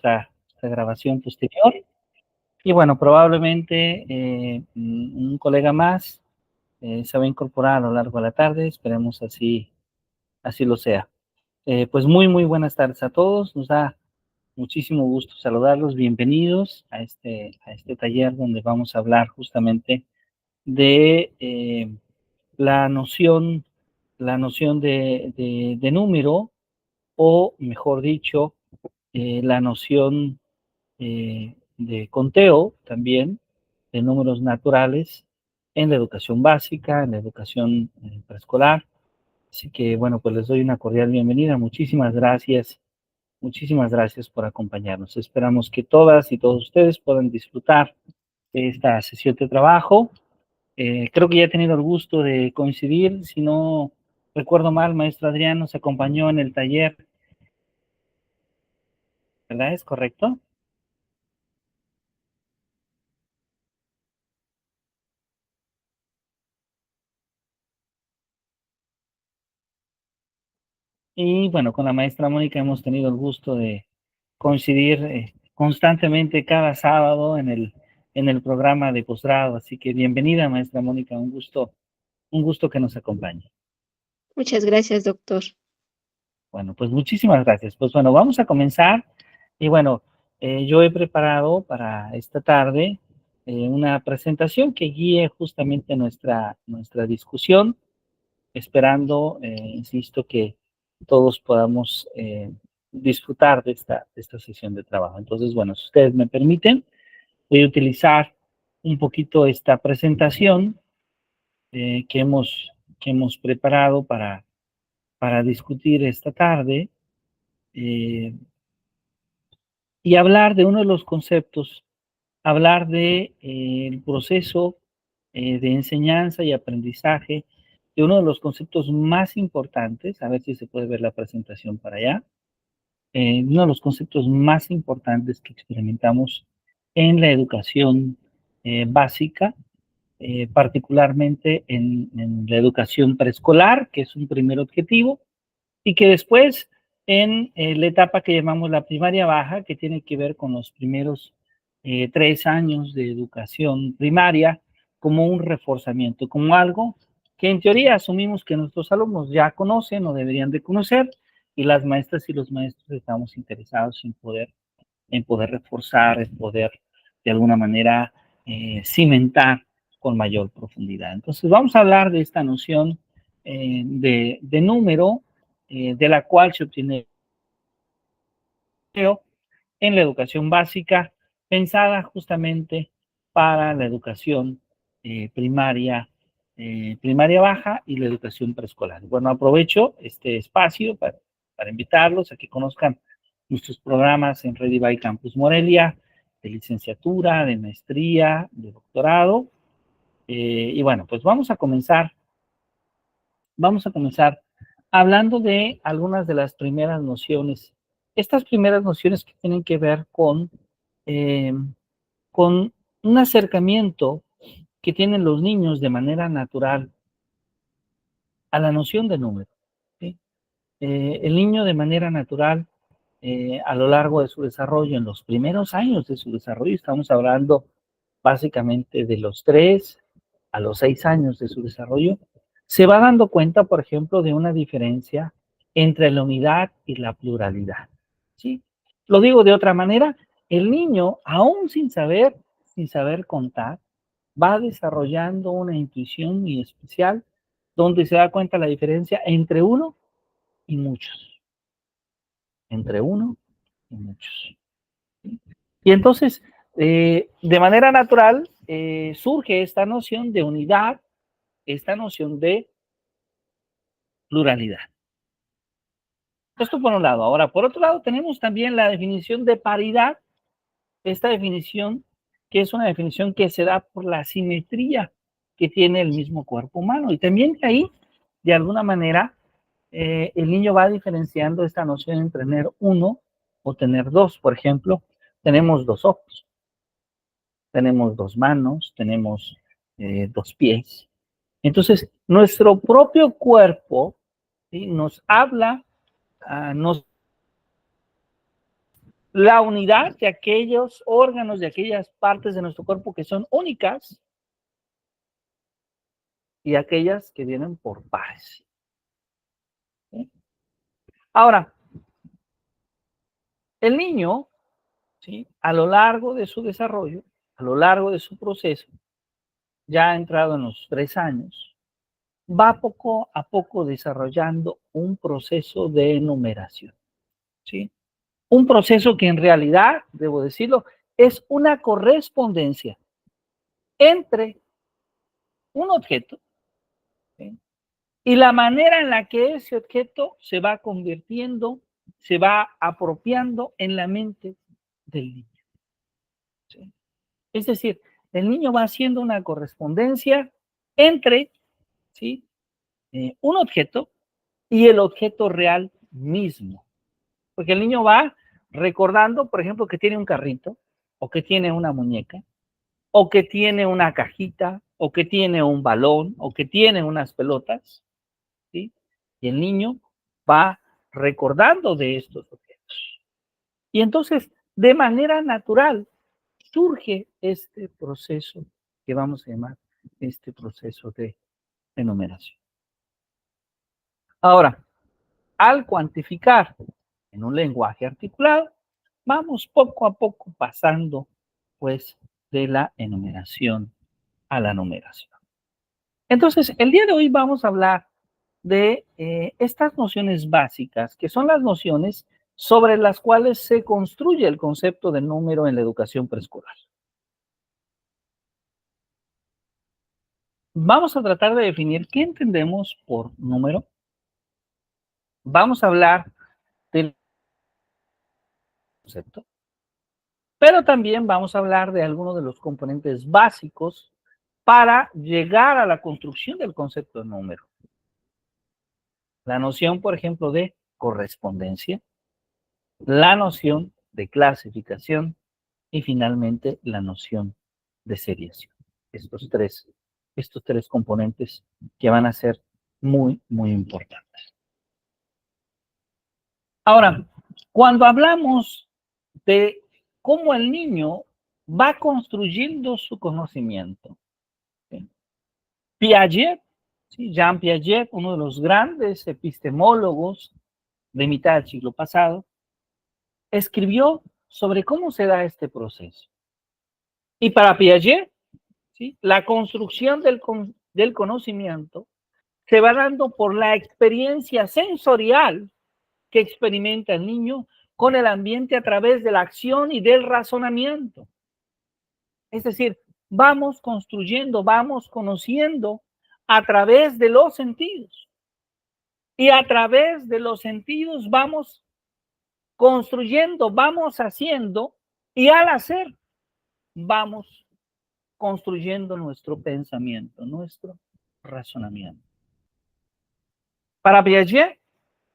esta grabación posterior. Y bueno, probablemente un colega más se va a incorporar a lo largo de la tarde, esperemos así lo sea. Pues muy buenas tardes a todos, nos da muchísimo gusto saludarlos, bienvenidos a este taller donde vamos a hablar justamente de la noción de número, o mejor dicho, la noción de conteo también, de números naturales, en la educación básica, en la educación preescolar. Así que, bueno, pues les doy una cordial bienvenida. Muchísimas gracias por acompañarnos. Esperamos que todas y todos ustedes puedan disfrutar de esta sesión de trabajo. Creo que ya he tenido el gusto de coincidir. Si no recuerdo mal, maestro Adrián nos acompañó en el taller, ¿verdad? ¿Es correcto? Y bueno, con la maestra Mónica hemos tenido el gusto de coincidir constantemente cada sábado en el programa de posgrado. Así que bienvenida, maestra Mónica, un gusto que nos acompañe. Muchas gracias, doctor. Bueno, pues muchísimas gracias. Pues bueno, vamos a comenzar. Y bueno, yo he preparado para esta tarde una presentación que guíe justamente nuestra discusión, esperando, insisto, que todos podamos disfrutar de esta sesión de trabajo. Entonces, bueno, si ustedes me permiten, voy a utilizar un poquito esta presentación que hemos preparado para discutir esta tarde y hablar de uno de los conceptos, hablar de el proceso de enseñanza y aprendizaje, de uno de los conceptos más importantes, a ver si se puede ver la presentación para allá, uno de los conceptos más importantes que experimentamos en la educación básica, particularmente en la educación preescolar, que es un primer objetivo, y que después en la etapa que llamamos la primaria baja, que tiene que ver con los primeros 3 años de educación primaria, como un reforzamiento, como algo que en teoría asumimos que nuestros alumnos ya conocen o deberían de conocer, y las maestras y los maestros estamos interesados en poder reforzar, en poder de alguna manera cimentar con mayor profundidad. Entonces vamos a hablar de esta noción de número, de la cual se obtiene en la educación básica, pensada justamente para la educación primaria, primaria baja y la educación preescolar. Bueno, aprovecho este espacio para invitarlos a que conozcan nuestros programas en Redivay Campus Morelia, de licenciatura, de maestría, de doctorado. Y bueno, pues vamos a comenzar hablando de algunas de las primeras nociones. Estas primeras nociones que tienen que ver eh, con un acercamiento que tienen los niños de manera natural a la noción de número, ¿sí? El niño de manera natural, a lo largo de su desarrollo, en los primeros años de su desarrollo, estamos hablando básicamente de los 3 a los 6 años de su desarrollo, se va dando cuenta, por ejemplo, de una diferencia entre la unidad y la pluralidad, ¿sí? Lo digo de otra manera, el niño, aún sin saber contar, va desarrollando una intuición muy especial donde se da cuenta la diferencia entre uno y muchos, entre uno y muchos. Y entonces, de manera natural, surge esta noción de unidad, esta noción de pluralidad. Esto por un lado. Ahora, por otro lado, tenemos también la definición de paridad, esta definición que es una definición que se da por la simetría que tiene el mismo cuerpo humano. Y también de ahí, de alguna manera, el niño va diferenciando esta noción entre tener uno o tener dos. Por ejemplo, tenemos 2 ojos, tenemos 2 manos, tenemos 2 pies. Entonces, nuestro propio cuerpo, ¿sí?, nos habla, nos la unidad de aquellos órganos, de aquellas partes de nuestro cuerpo que son únicas y aquellas que vienen por pares. ¿Sí? Ahora, el niño, ¿sí?, a lo largo de su desarrollo, a lo largo de su proceso, ya ha entrado en los 3 años, va poco a poco desarrollando un proceso de enumeración, ¿sí? Un proceso que en realidad, debo decirlo, es una correspondencia entre un objeto, ¿sí?, y la manera en la que ese objeto se va convirtiendo, se va apropiando en la mente del niño, ¿sí? Es decir, el niño va haciendo una correspondencia entre, ¿sí?, un objeto y el objeto real mismo. Porque el niño va recordando, por ejemplo, que tiene un carrito, o que tiene una muñeca, o que tiene una cajita, o que tiene un balón, o que tiene unas pelotas, ¿sí? Y el niño va recordando de estos objetos. Y entonces, de manera natural, surge este proceso que vamos a llamar este proceso de enumeración. Ahora, al cuantificar en un lenguaje articulado, vamos poco a poco pasando, pues, de la enumeración a la numeración. Entonces, el día de hoy vamos a hablar de estas nociones básicas, que son las nociones sobre las cuales se construye el concepto de número en la educación preescolar. Vamos a tratar de definir qué entendemos por número. Vamos a hablar del concepto, pero también vamos a hablar de algunos de los componentes básicos para llegar a la construcción del concepto de número. La noción, por ejemplo, de correspondencia, la noción de clasificación y finalmente la noción de seriación. Estos tres componentes que van a ser muy, muy importantes. Ahora, cuando hablamos de cómo el niño va construyendo su conocimiento, ¿sí?, Piaget, ¿sí?, Jean Piaget, uno de los grandes epistemólogos de mitad del siglo pasado, escribió sobre cómo se da este proceso. Y para Piaget, ¿sí?, la construcción del conocimiento se va dando por la experiencia sensorial que experimenta el niño con el ambiente a través de la acción y del razonamiento. Es decir, vamos construyendo, vamos conociendo a través de los sentidos. Y a través de los sentidos vamos construyendo, vamos haciendo, y al hacer, vamos construyendo nuestro pensamiento, nuestro razonamiento. Para Piaget,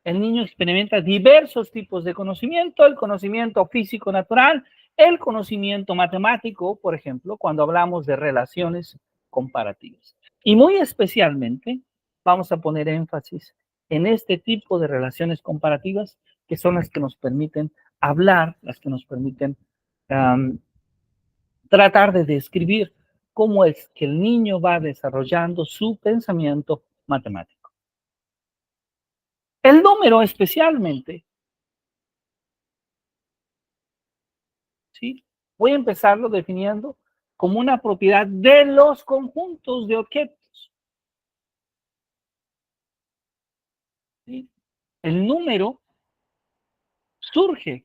el niño experimenta diversos tipos de conocimiento: el conocimiento físico natural, el conocimiento matemático, por ejemplo, cuando hablamos de relaciones comparativas. Y muy especialmente vamos a poner énfasis en este tipo de relaciones comparativas, que son las que nos permiten hablar, las que nos permiten tratar de describir cómo es que el niño va desarrollando su pensamiento matemático. El número especialmente, ¿sí?, voy a empezarlo definiendo como una propiedad de los conjuntos de objetos, ¿sí? El número surge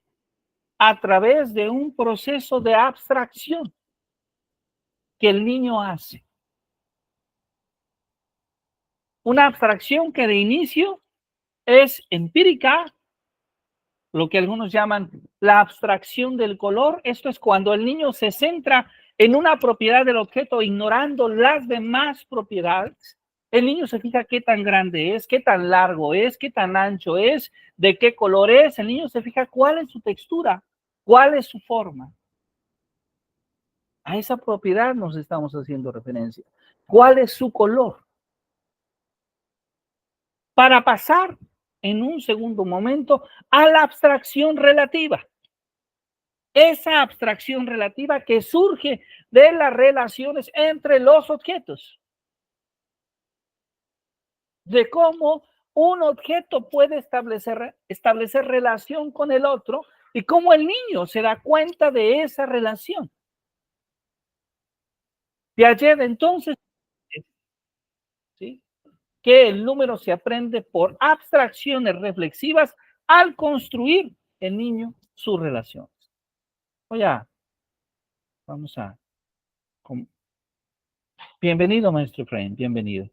a través de un proceso de abstracción que el niño hace. Una abstracción que de inicio es empírica, lo que algunos llaman la abstracción del color. Esto es cuando el niño se centra en una propiedad del objeto, ignorando las demás propiedades. El niño se fija qué tan grande es, qué tan largo es, qué tan ancho es, de qué color es. El niño se fija cuál es su textura, cuál es su forma. A esa propiedad nos estamos haciendo referencia. ¿Cuál es su color? Para pasar en un segundo momento a la abstracción relativa. esa abstracción relativa que surge de las relaciones entre los objetos, de cómo un objeto puede establecer relación con el otro y cómo el niño se da cuenta de esa relación. Piaget entonces, ¿sí?, que el número se aprende por abstracciones reflexivas al construir el niño sus relaciones. Oye, vamos a... Bienvenido, maestro Efraín, bienvenido.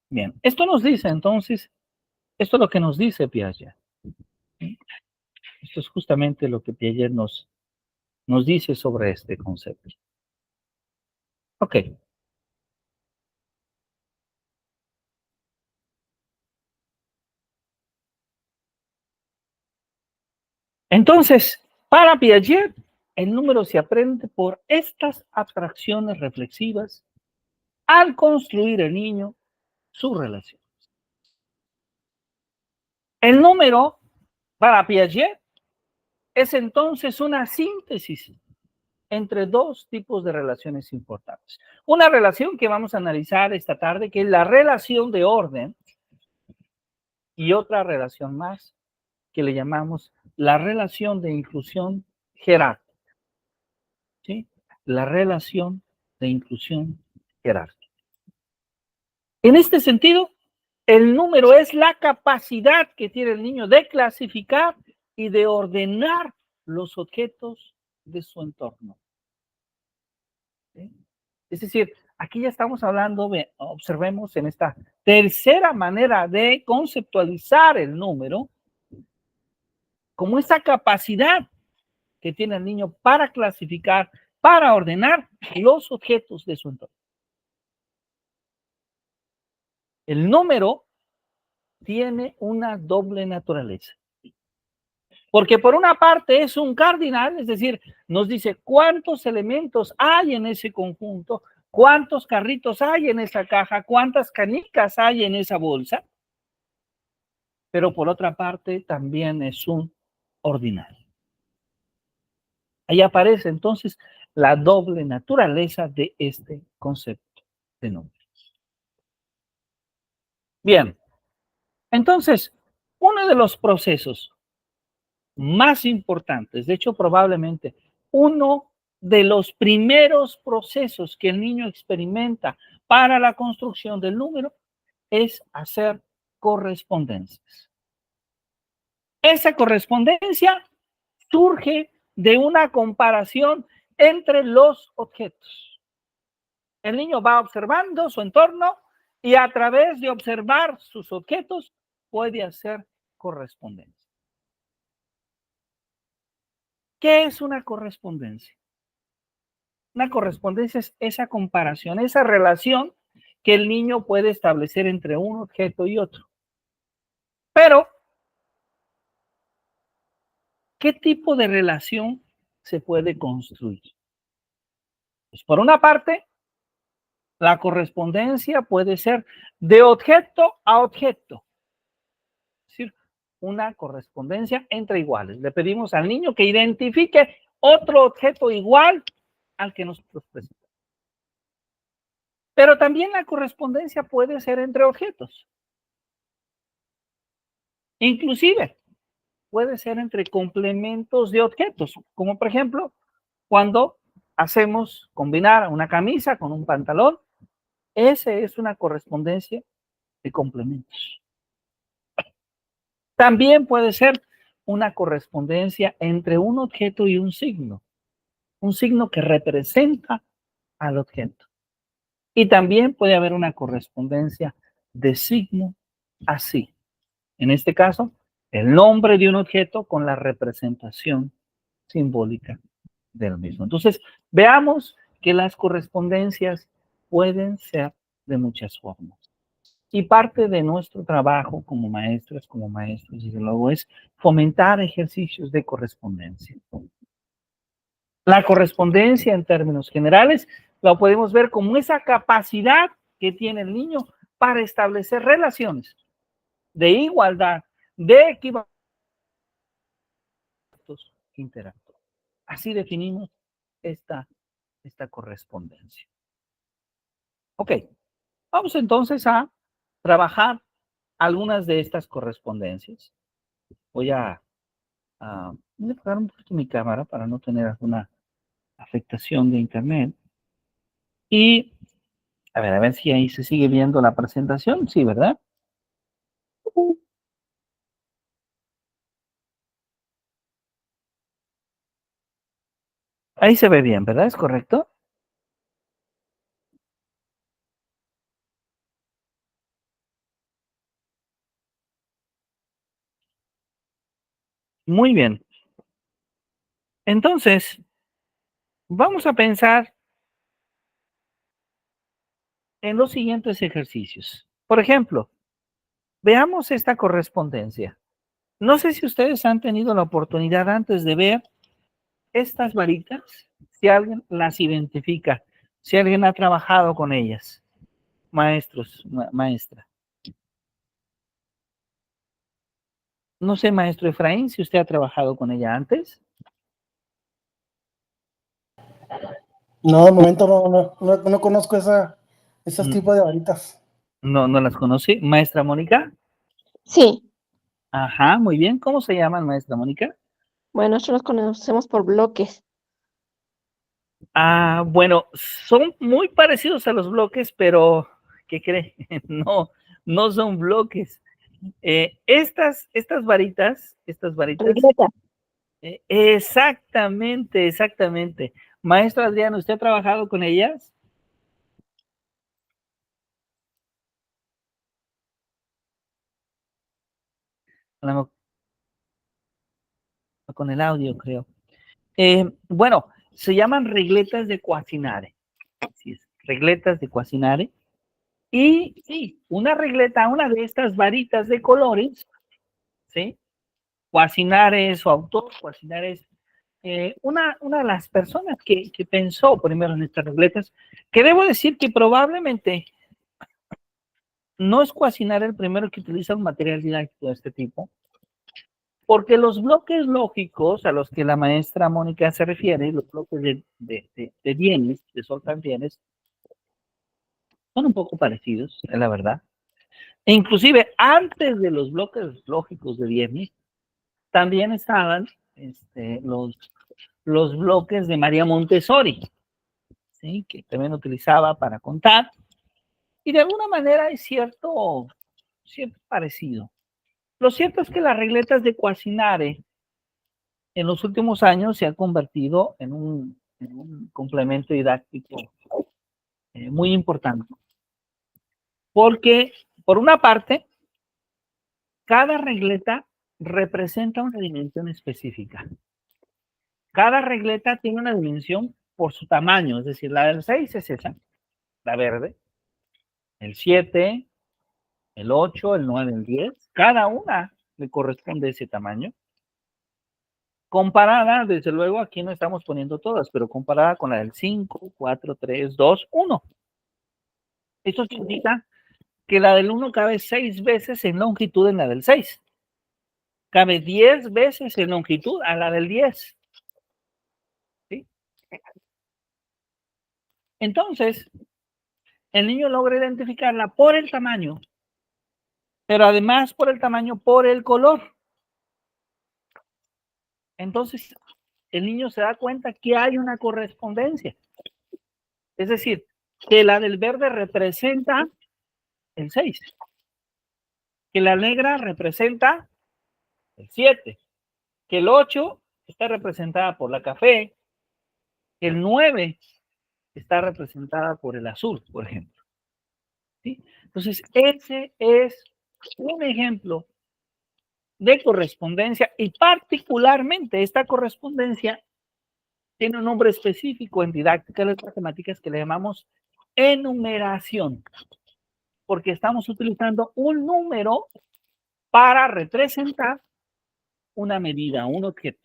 Bien, esto nos dice entonces, esto es lo que nos dice Piaget. Esto es justamente lo que Piaget nos dice sobre este concepto. Ok. Entonces, para Piaget, el número se aprende por estas abstracciones reflexivas al construir el niño su relación. El número, para Piaget, es entonces una síntesis entre dos tipos de relaciones importantes. Una relación que vamos a analizar esta tarde, que es la relación de orden, y otra relación más que le llamamos la relación de inclusión jerárquica. ¿Sí? La relación de inclusión jerárquica. En este sentido, el número es la capacidad que tiene el niño de clasificar y de ordenar los objetos de su entorno. ¿Sí? Es decir, aquí ya estamos hablando, observemos en esta tercera manera de conceptualizar el número, como esa capacidad que tiene el niño para clasificar, para ordenar los objetos de su entorno. El número tiene una doble naturaleza. Porque por una parte es un cardinal, es decir, nos dice cuántos elementos hay en ese conjunto, cuántos carritos hay en esa caja, cuántas canicas hay en esa bolsa. Pero por otra parte también es un ordinal. Ahí aparece entonces la doble naturaleza de este concepto de número. Bien, entonces, uno de los procesos más importantes, de hecho probablemente uno de los primeros procesos que el niño experimenta para la construcción del número es hacer correspondencias. Esa correspondencia surge de una comparación entre los objetos. El niño va observando su entorno y a través de observar sus objetos puede hacer correspondencia. ¿Qué es una correspondencia? Una correspondencia es esa comparación, esa relación que el niño puede establecer entre un objeto y otro. Pero, ¿qué tipo de relación se puede construir? Pues por una parte, la correspondencia puede ser de objeto a objeto. Es decir, una correspondencia entre iguales. Le pedimos al niño que identifique otro objeto igual al que nosotros presentamos. Pero también la correspondencia puede ser entre objetos. Inclusive puede ser entre complementos de objetos, como por ejemplo, cuando hacemos combinar una camisa con un pantalón, esa es una correspondencia de complementos. También puede ser una correspondencia entre un objeto y un signo que representa al objeto. Y también puede haber una correspondencia de signo a signo. En este caso, el nombre de un objeto con la representación simbólica del mismo. Entonces, veamos que las correspondencias pueden ser de muchas formas. Y parte de nuestro trabajo como maestras, como maestros, desde luego, es fomentar ejercicios de correspondencia. La correspondencia, en términos generales, la podemos ver como esa capacidad que tiene el niño para establecer relaciones de igualdad, de equivalencia interactúa. Así definimos esta correspondencia. Ok, vamos entonces a trabajar algunas de estas correspondencias. Voy voy a apagar un poquito mi cámara para no tener alguna afectación de internet. Y a ver si ahí se sigue viendo la presentación. Sí, ¿verdad? Ahí se ve bien, ¿verdad? ¿Es correcto? Muy bien. Entonces, vamos a pensar en los siguientes ejercicios. Por ejemplo, veamos esta correspondencia. No sé si ustedes han tenido la oportunidad antes de ver estas varitas, si alguien las identifica, si alguien ha trabajado con ellas, maestros, maestra. No sé, maestro Efraín, si usted ha trabajado con ella antes. No, de momento no conozco esos Mm, tipos de varitas. No las conocí. Maestra Mónica. Sí, Ajá, muy bien. ¿Cómo se llaman, maestra Mónica? bueno, nosotros los conocemos por bloques. Bueno, son muy parecidos a los bloques, pero ¿qué cree? No, no son bloques. Estas varitas, Regleta. exactamente. Maestra Adriana, ¿usted ha trabajado con ellas? A lo mejor con el audio, creo. Bueno, se llaman regletas de Cuasinare. Así es, regletas de Cuasinare. Y sí, una regleta, una de estas varitas de colores, ¿sí? Cuasinare, su autor, Cuasinare es una de las personas que pensó primero en estas regletas, que debo decir que probablemente no es Cuasinare el primero que utiliza un material didáctico de este tipo, porque los bloques lógicos a los que la maestra Mónica se refiere, los bloques de bienes, de soltar bienes, son un poco parecidos, es la verdad. E inclusive antes de los bloques lógicos de bienes, también estaban los bloques de María Montessori, ¿sí? Que también utilizaba para contar. Y de alguna manera hay cierto parecido. Lo cierto es que las regletas de Cuasinare en los últimos años se han convertido en un complemento didáctico muy importante. Porque, por una parte, cada regleta representa una dimensión específica. Cada regleta tiene una dimensión por su tamaño, es decir, la del 6 es esa, la verde, el 7, el 8, el 9, el 10, cada una le corresponde ese tamaño. Comparada, desde luego, aquí no estamos poniendo todas, pero comparada con la del 5, 4, 3, 2, 1. Eso significa que la del 1 cabe 6 veces en longitud en la del 6. Cabe 10 veces en longitud a la del 10. ¿Sí? Entonces, el niño logra identificarla por el tamaño, pero además por el tamaño, por el color. Entonces, el niño se da cuenta que hay una correspondencia. Es decir, que la del verde representa el 6, que la negra representa el 7, que el 8 está representada por la café, que el 9 está representada por el azul, por ejemplo. ¿Sí? Entonces, ese es un ejemplo de correspondencia y particularmente esta correspondencia tiene un nombre específico en didáctica de las matemáticas que le llamamos enumeración, porque estamos utilizando un número para representar una medida, un objeto.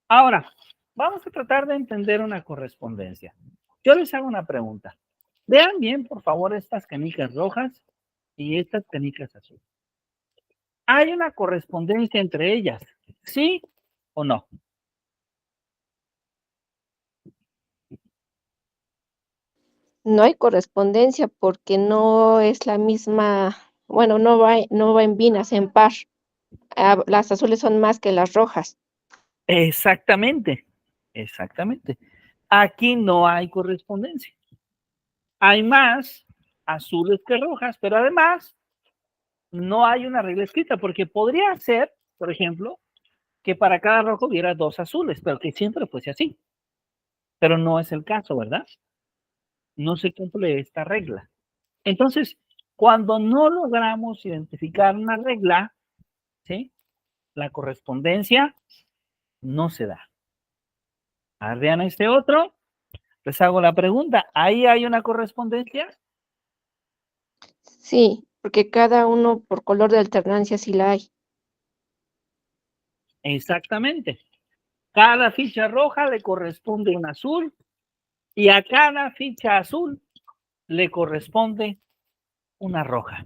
Ahora, vamos a tratar de entender una correspondencia. Yo les hago una pregunta. Vean bien, por favor, estas canicas rojas y estas canicas azules. Hay una correspondencia entre ellas, ¿Sí o no? No hay correspondencia porque no es la misma, bueno, no va en binas, en par. Las azules son más que las rojas. Exactamente, exactamente. Aquí no hay correspondencia. Hay más azules que rojas, pero además no hay una regla escrita, porque podría ser, por ejemplo, que para cada rojo hubiera 2 azules, pero que siempre fuese así. Pero no es el caso, ¿verdad? No se cumple esta regla. Entonces, cuando no logramos identificar una regla, ¿sí? La correspondencia no se da. A ver, vean este otro. Les hago la pregunta. ¿Ahí hay una correspondencia? Sí, porque cada uno por color de alternancia sí la hay. Exactamente. Cada ficha roja le corresponde un azul y a cada ficha azul le corresponde una roja.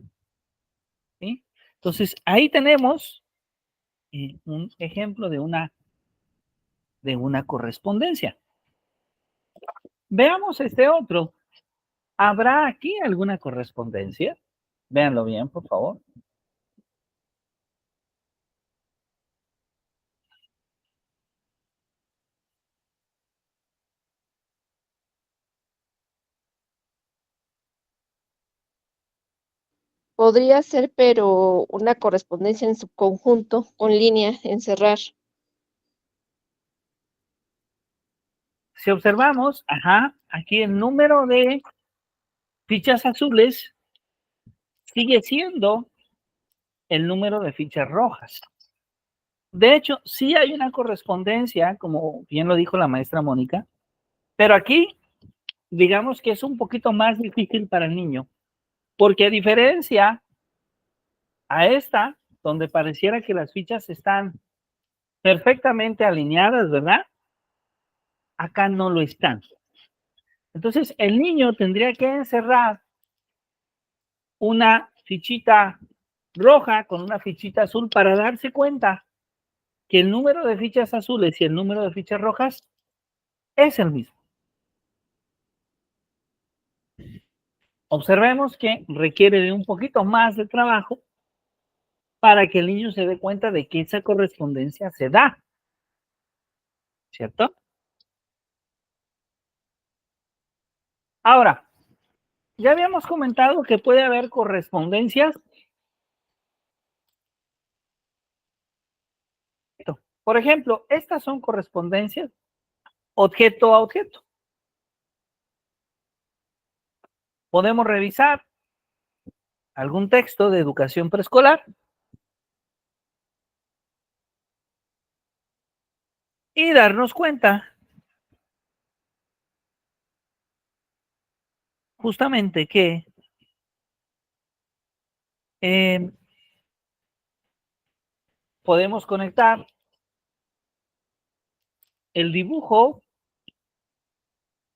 ¿Sí? Entonces, ahí tenemos un ejemplo de una correspondencia. Veamos este otro. ¿Habrá aquí alguna correspondencia? Véanlo bien, por favor. Podría ser, pero una correspondencia en su conjunto, con línea, encerrar. Si observamos, ajá, aquí el número de fichas azules sigue siendo el número de fichas rojas. De hecho, sí hay una correspondencia, como bien lo dijo la maestra Mónica, pero aquí, digamos que es un poquito más difícil para el niño, porque a diferencia a esta, donde pareciera que las fichas están perfectamente alineadas, ¿verdad? Acá no lo están. Entonces, el niño tendría que encerrar una fichita roja con una fichita azul para darse cuenta que el número de fichas azules y el número de fichas rojas es el mismo. Observemos que requiere de un poquito más de trabajo para que el niño se dé cuenta de que esa correspondencia se da, ¿cierto? Ahora, ya habíamos comentado que puede haber correspondencias. Por ejemplo, estas son correspondencias objeto a objeto. Podemos revisar algún texto de educación preescolar y darnos cuenta justamente que podemos conectar el dibujo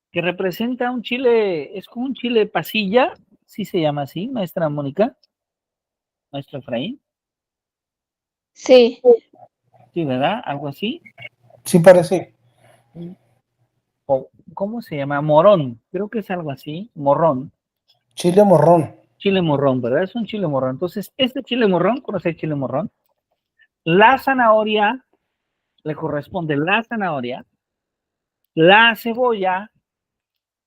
que representa un chile, es como un chile pasilla, sí se llama así, maestra Mónica, maestro Efraín, Sí, sí, ¿verdad? Algo así. Sí parece. O, ¿cómo se llama? Morón, creo que es algo así, morrón, Chile morrón. chile morrón, ¿verdad? Es un chile morrón. Entonces, este chile morrón, ¿conoce el chile morrón? La zanahoria, le corresponde la zanahoria, la cebolla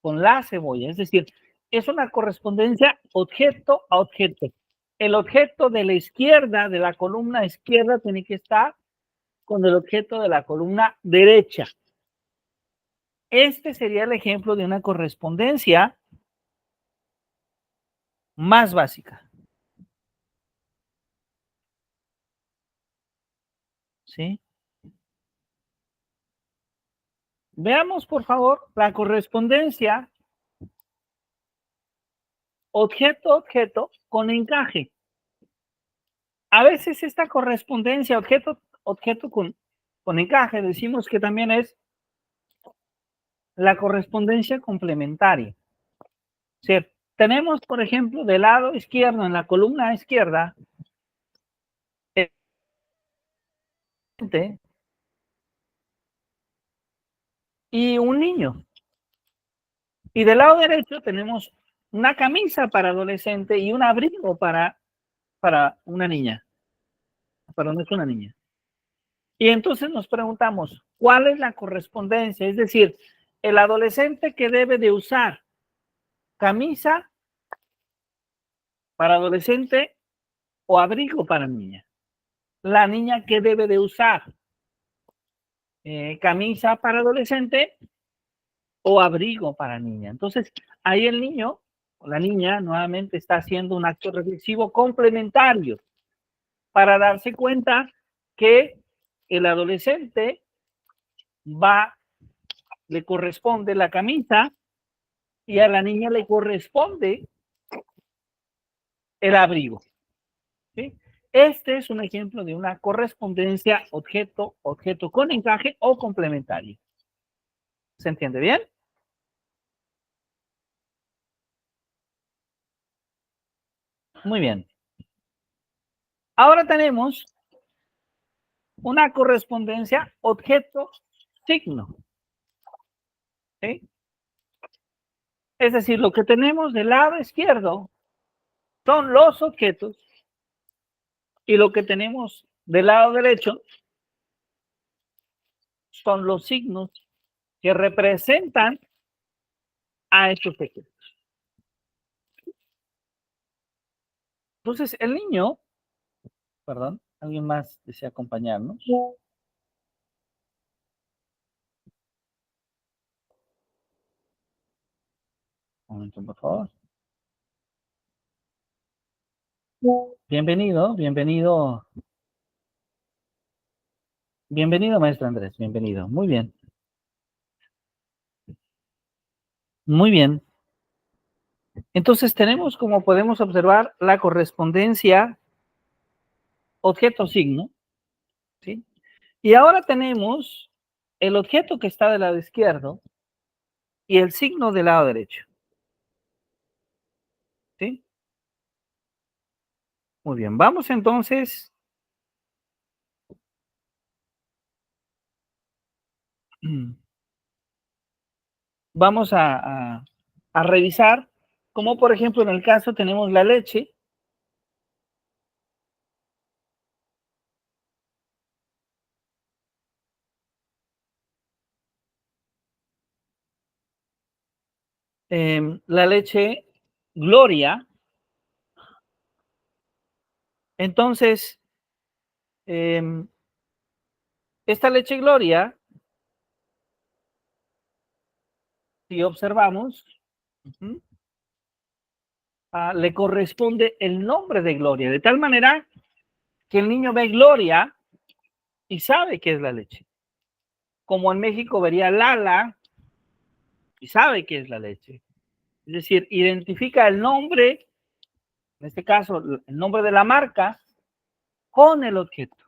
con la cebolla, es decir, es una correspondencia objeto a objeto. El objeto de la izquierda, de la columna izquierda, tiene que estar con el objeto de la columna derecha. Este sería el ejemplo de una correspondencia más básica. ¿Sí? Veamos, por favor, la correspondencia objeto-objeto con encaje. A veces esta correspondencia objeto-objeto con encaje decimos que también es la correspondencia complementaria. O sea, tenemos, por ejemplo, del lado izquierdo, en la columna izquierda, y un niño. Y del lado derecho tenemos una camisa para adolescente y un abrigo para una niña. Perdón, es una niña. Y entonces nos preguntamos, ¿cuál es la correspondencia? Es decir, el adolescente que debe de usar camisa para adolescente o abrigo para niña. La niña que debe de usar camisa para adolescente o abrigo para niña. Entonces, ahí el niño o la niña nuevamente está haciendo un acto reflexivo complementario para darse cuenta que el adolescente le corresponde la camisa y a la niña le corresponde el abrigo. ¿Sí? Este es un ejemplo de una correspondencia objeto con encaje o complementario. ¿Se entiende bien? Muy bien. Ahora tenemos una correspondencia objeto-signo. ¿Sí? Es decir, lo que tenemos del lado izquierdo son los objetos y lo que tenemos del lado derecho son los signos que representan a estos objetos. Entonces, el niño, perdón, ¿alguien más desea acompañarnos? Un momento, por favor. Bienvenido, bienvenido. Bienvenido, maestro Andrés, bienvenido. Muy bien. Muy bien. Entonces tenemos, como podemos observar, la correspondencia objeto-signo, ¿sí? Y ahora tenemos el objeto que está del lado izquierdo y el signo del lado derecho, ¿sí? Muy bien, vamos entonces vamos a revisar, como por ejemplo en el caso tenemos la leche. La leche Gloria. Entonces, esta leche Gloria, si observamos, le corresponde el nombre de Gloria, de tal manera que el niño ve Gloria y sabe que es la leche. Como en México vería Lala y sabe que es la leche. Es decir, identifica el nombre, en este caso, el nombre de la marca, con el objeto.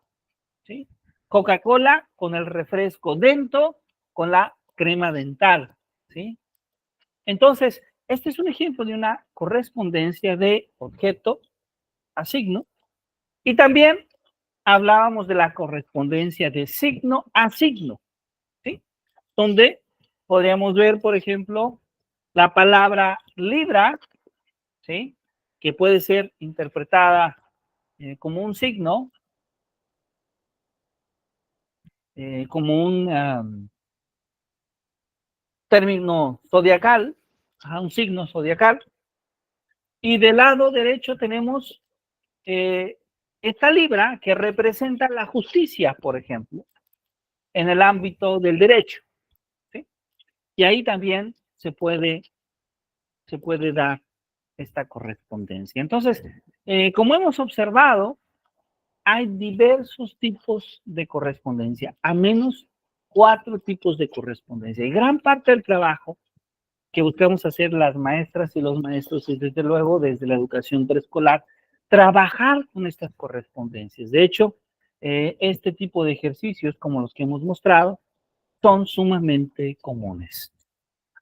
¿Sí? Coca-Cola con el refresco, Dento con la crema dental. ¿Sí? Entonces, este es un ejemplo de una correspondencia de objeto a signo. Y también hablábamos de la correspondencia de signo a signo, ¿sí? Donde podríamos ver, por ejemplo, la palabra libra, ¿sí? Que puede ser interpretada como un signo, como un término zodiacal, un signo zodiacal. Y del lado derecho tenemos esta libra que representa la justicia, por ejemplo, en el ámbito del derecho. ¿Sí? Y ahí también se puede dar esta correspondencia. Entonces, como hemos observado, hay diversos tipos de correspondencia, a menos 4 tipos de correspondencia. Y gran parte del trabajo que buscamos hacer las maestras y los maestros es, desde luego, desde la educación preescolar, trabajar con estas correspondencias. De hecho, este tipo de ejercicios, como los que hemos mostrado, son sumamente comunes.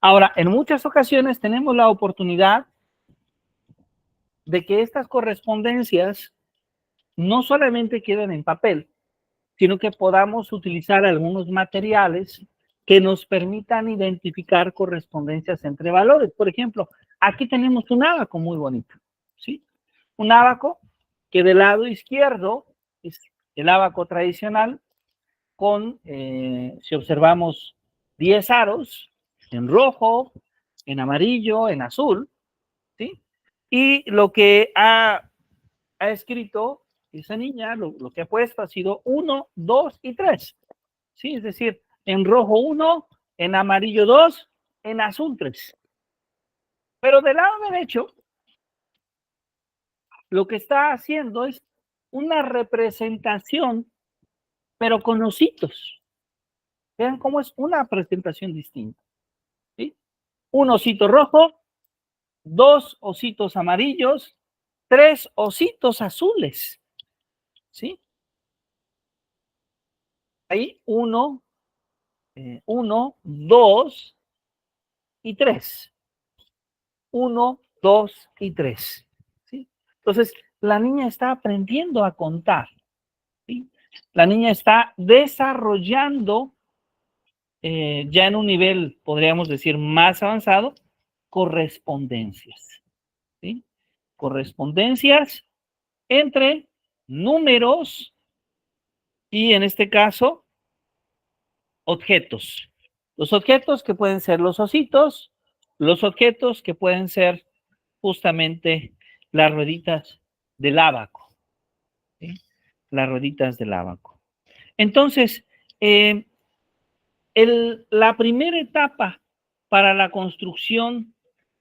Ahora, en muchas ocasiones tenemos la oportunidad de que estas correspondencias no solamente queden en papel, sino que podamos utilizar algunos materiales que nos permitan identificar correspondencias entre valores. Por ejemplo, aquí tenemos un ábaco muy bonito, ¿sí? Un ábaco que del lado izquierdo es el ábaco tradicional con, si observamos, 10 aros en rojo, en amarillo, en azul, ¿sí? Y lo que ha escrito esa niña, lo que ha puesto ha sido 1, 2 y 3, ¿sí? Es decir, en rojo 1, en amarillo 2, en azul 3. Pero del lado derecho, lo que está haciendo es una representación, pero con ositos. Vean cómo es una presentación distinta, ¿sí? Un osito rojo, 2 ositos amarillos, 3 ositos azules, ¿sí? Ahí 1, 2 y 3. 1, 2 y 3, ¿sí? Entonces, la niña está aprendiendo a contar, ¿sí? La niña está desarrollando, ya en un nivel, podríamos decir, más avanzado, correspondencias, ¿sí? Correspondencias entre números y, en este caso, objetos. Los objetos que pueden ser los ositos, los objetos que pueden ser justamente las rueditas del ábaco, ¿sí? Las rueditas del ábaco. Entonces, la primera etapa para la construcción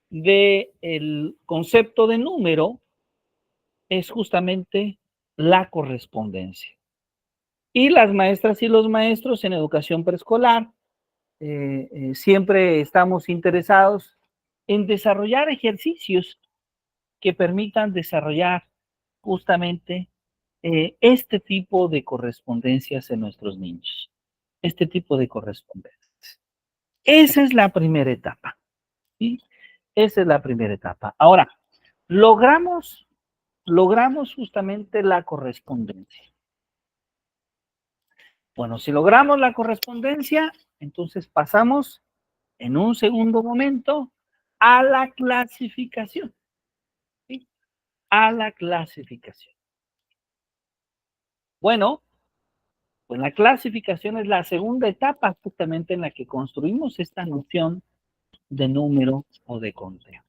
del concepto de número es justamente la correspondencia. Y las maestras y los maestros en educación preescolar siempre estamos interesados en desarrollar ejercicios que permitan desarrollar justamente este tipo de correspondencias en nuestros niños. Este tipo de correspondencias. Esa es la primera etapa, ¿sí? Esa es la primera etapa. Ahora, logramos justamente la correspondencia. Bueno, si logramos la correspondencia, entonces pasamos en un segundo momento a la clasificación, ¿sí? A la clasificación. Bueno, pues la clasificación es la segunda etapa justamente en la que construimos esta noción de número o de conteo,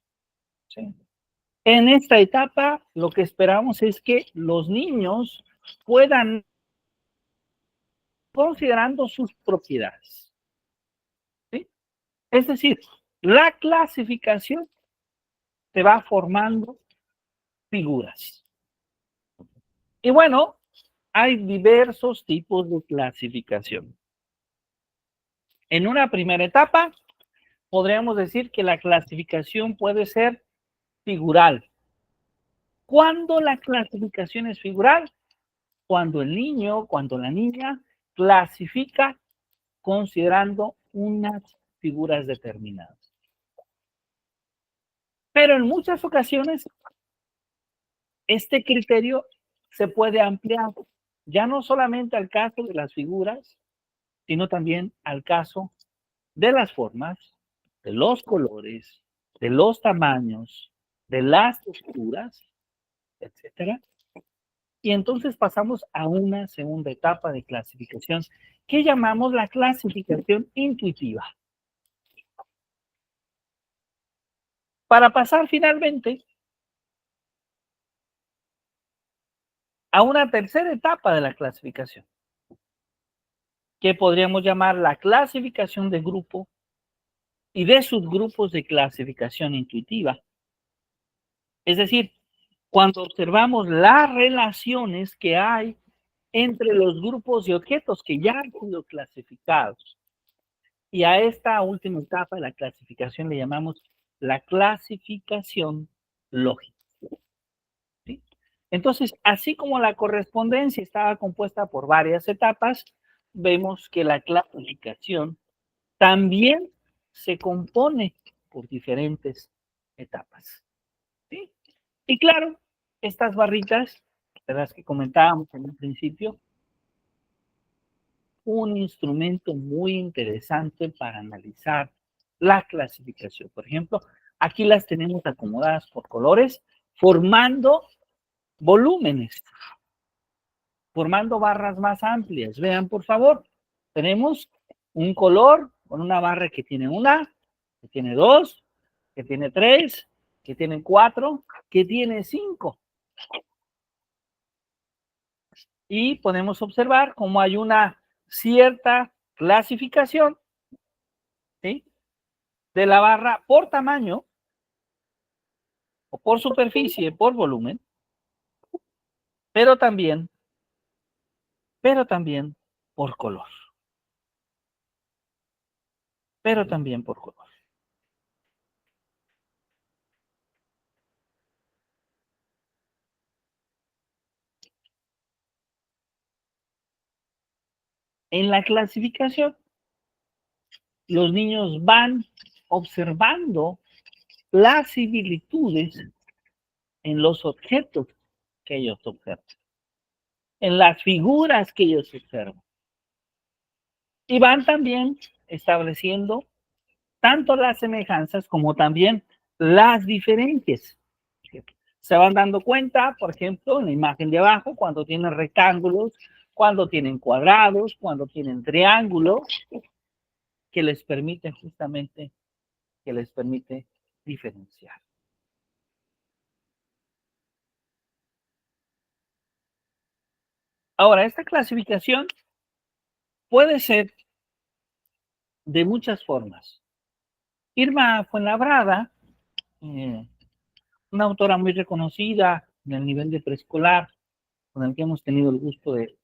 ¿sí? En esta etapa, lo que esperamos es que los niños puedan, considerando sus propiedades, ¿sí? Es decir, la clasificación se va formando figuras. Y bueno, hay diversos tipos de clasificación. En una primera etapa, podríamos decir que la clasificación puede ser figural. ¿Cuándo la clasificación es figural? Cuando el niño, cuando la niña clasifica considerando unas figuras determinadas. Pero en muchas ocasiones, este criterio se puede ampliar, ya no solamente al caso de las figuras, sino también al caso de las formas, de los colores, de los tamaños, de las texturas, etcétera. Y entonces pasamos a una segunda etapa de clasificación que llamamos la clasificación intuitiva. Para pasar finalmente a una tercera etapa de la clasificación, que podríamos llamar la clasificación de grupo y de subgrupos de clasificación intuitiva. Es decir, cuando observamos las relaciones que hay entre los grupos de objetos que ya han sido clasificados. Y a esta última etapa de la clasificación le llamamos la clasificación lógica, ¿sí? Entonces, así como la correspondencia estaba compuesta por varias etapas, vemos que la clasificación también se compone por diferentes etapas, ¿sí? Y claro, estas barritas, de las que comentábamos en un principio, un instrumento muy interesante para analizar la clasificación. Por ejemplo, aquí las tenemos acomodadas por colores, formando volúmenes, formando barras más amplias. Vean, por favor, tenemos un color con una barra que tiene una, que tiene dos, que tiene tres, que tiene cuatro, que tiene cinco. Y podemos observar cómo hay una cierta clasificación, ¿sí?, de la barra por tamaño, o por superficie, por volumen, pero también por color. Pero también por color. En la clasificación, los niños van observando las similitudes en los objetos que ellos observan, en las figuras que ellos observan. Y van también estableciendo tanto las semejanzas como también las diferencias. Se van dando cuenta, por ejemplo, en la imagen de abajo, cuando tienen rectángulos, cuando tienen cuadrados, cuando tienen triángulos, que les permite justamente, que les permite diferenciar. Ahora, esta clasificación puede ser de muchas formas. Irma Fuenlabrada, una autora muy reconocida en el nivel de preescolar, con el que hemos tenido el gusto de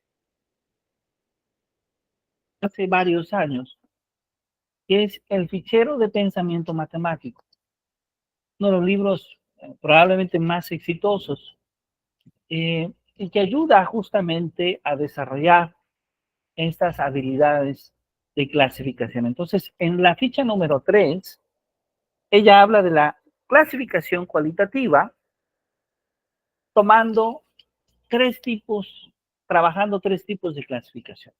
hace varios años, que es El fichero de pensamiento matemático, uno de los libros probablemente más exitosos, y que ayuda justamente a desarrollar estas habilidades de clasificación. Entonces, en la ficha número 3, ella habla de la clasificación cualitativa, tomando trabajando tres tipos de clasificación.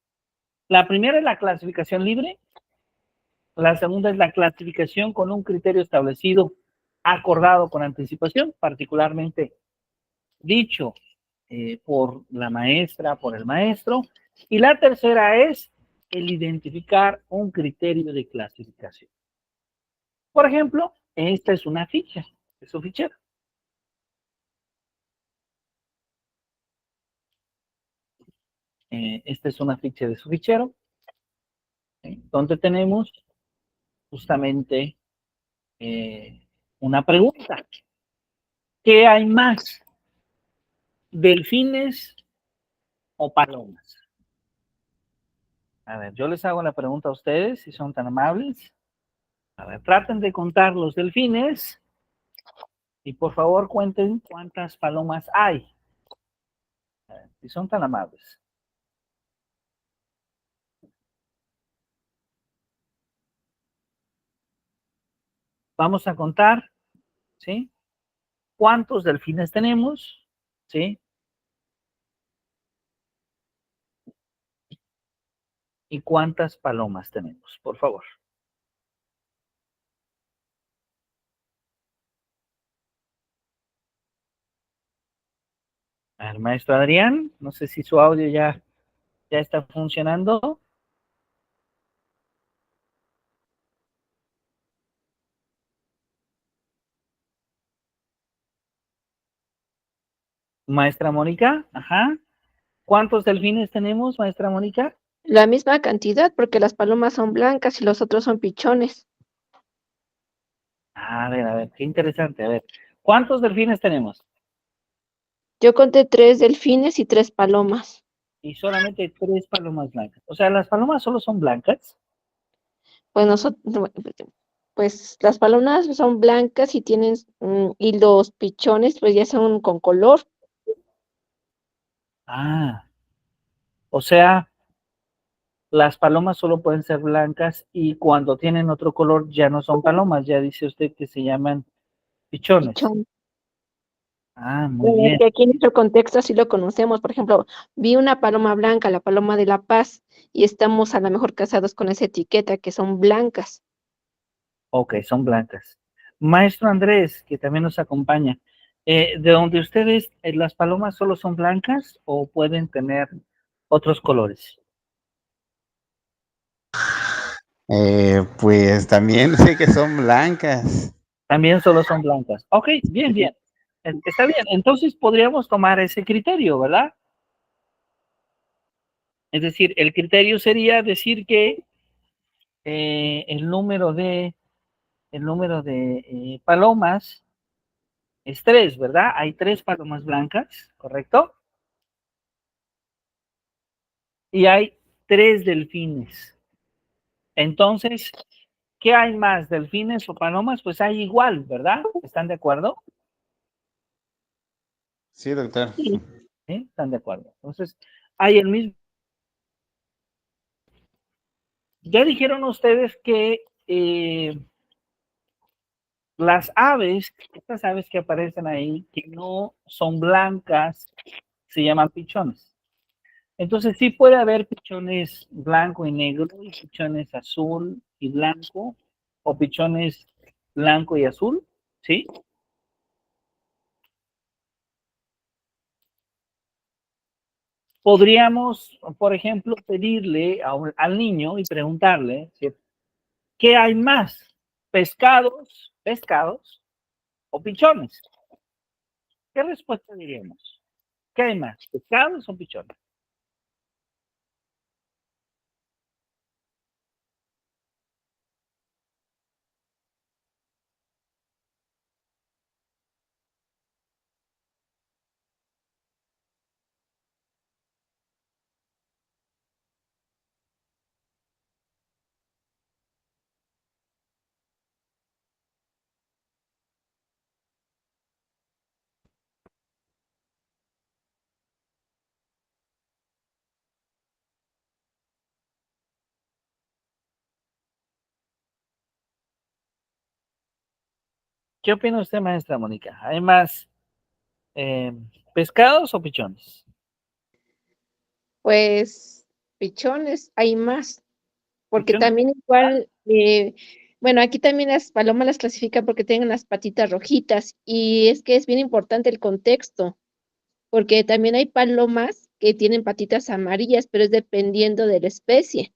La primera es la clasificación libre, la segunda es la clasificación con un criterio establecido, acordado con anticipación, particularmente dicho por la maestra, por el maestro, y la tercera es el identificar un criterio de clasificación. Por ejemplo, esta es una ficha, es su fichero. Esta es una ficha de su fichero, donde tenemos justamente una pregunta. ¿Qué hay más? ¿Delfines o palomas? A ver, yo les hago la pregunta a ustedes, si son tan amables. A ver, traten de contar los delfines y por favor cuenten cuántas palomas hay. A ver, si son tan amables. Vamos a contar, ¿sí? ¿Cuántos delfines tenemos? ¿Sí? ¿Y cuántas palomas tenemos? Por favor. A ver, maestro Adrián, no sé si su audio ya está funcionando. Maestra Mónica, ajá. ¿Cuántos delfines tenemos, maestra Mónica? La misma cantidad, porque las palomas son blancas y los otros son pichones. A ver, qué interesante. A ver, ¿cuántos delfines tenemos? Yo conté 3 delfines y 3 palomas. Y solamente 3 palomas blancas. O sea, ¿las palomas solo son blancas? Pues pues las palomas son blancas y tienen, y los pichones pues ya son con color. Ah, o sea, las palomas solo pueden ser blancas y cuando tienen otro color ya no son palomas, ya dice usted que se llaman pichones. Pichón. Ah, muy bien. Que aquí en nuestro contexto sí lo conocemos. Por ejemplo, vi una paloma blanca, la paloma de la paz, y estamos a lo mejor casados con esa etiqueta que son blancas. Ok, son blancas. Maestro Andrés, que también nos acompaña, ¿de donde ustedes, las palomas solo son blancas o pueden tener otros colores? Pues también sé que son blancas. También solo son blancas. Ok, bien, bien. Está bien. Entonces podríamos tomar ese criterio, ¿verdad? Es decir, el criterio sería decir que el número de palomas es 3, ¿verdad? Hay 3 palomas blancas, ¿correcto? Y hay 3 delfines. Entonces, ¿qué hay más? ¿Delfines o palomas? Pues hay igual, ¿verdad? ¿Están de acuerdo? Sí, doctor. Sí. ¿Sí? ¿Están de acuerdo? Entonces, hay el mismo. Ya dijeron ustedes que las aves, estas aves que aparecen ahí, que no son blancas, se llaman pichones. Entonces sí puede haber pichones blanco y negro, y pichones azul y blanco, o pichones blanco y azul, ¿sí? Podríamos, por ejemplo, pedirle al niño y preguntarle, ¿sí?, ¿qué hay más? ¿Pescados o pichones? ¿Qué respuesta diríamos? ¿Qué hay más? ¿Pescados o pichones? ¿Qué opina usted, maestra Mónica? ¿Hay más eh, pescados o pichones? Pues pichones hay más, porque Pichones. también igual, bueno, aquí también las palomas las clasifican porque tienen las patitas rojitas y es que es bien importante el contexto, porque también hay palomas que tienen patitas amarillas, pero es dependiendo de la especie.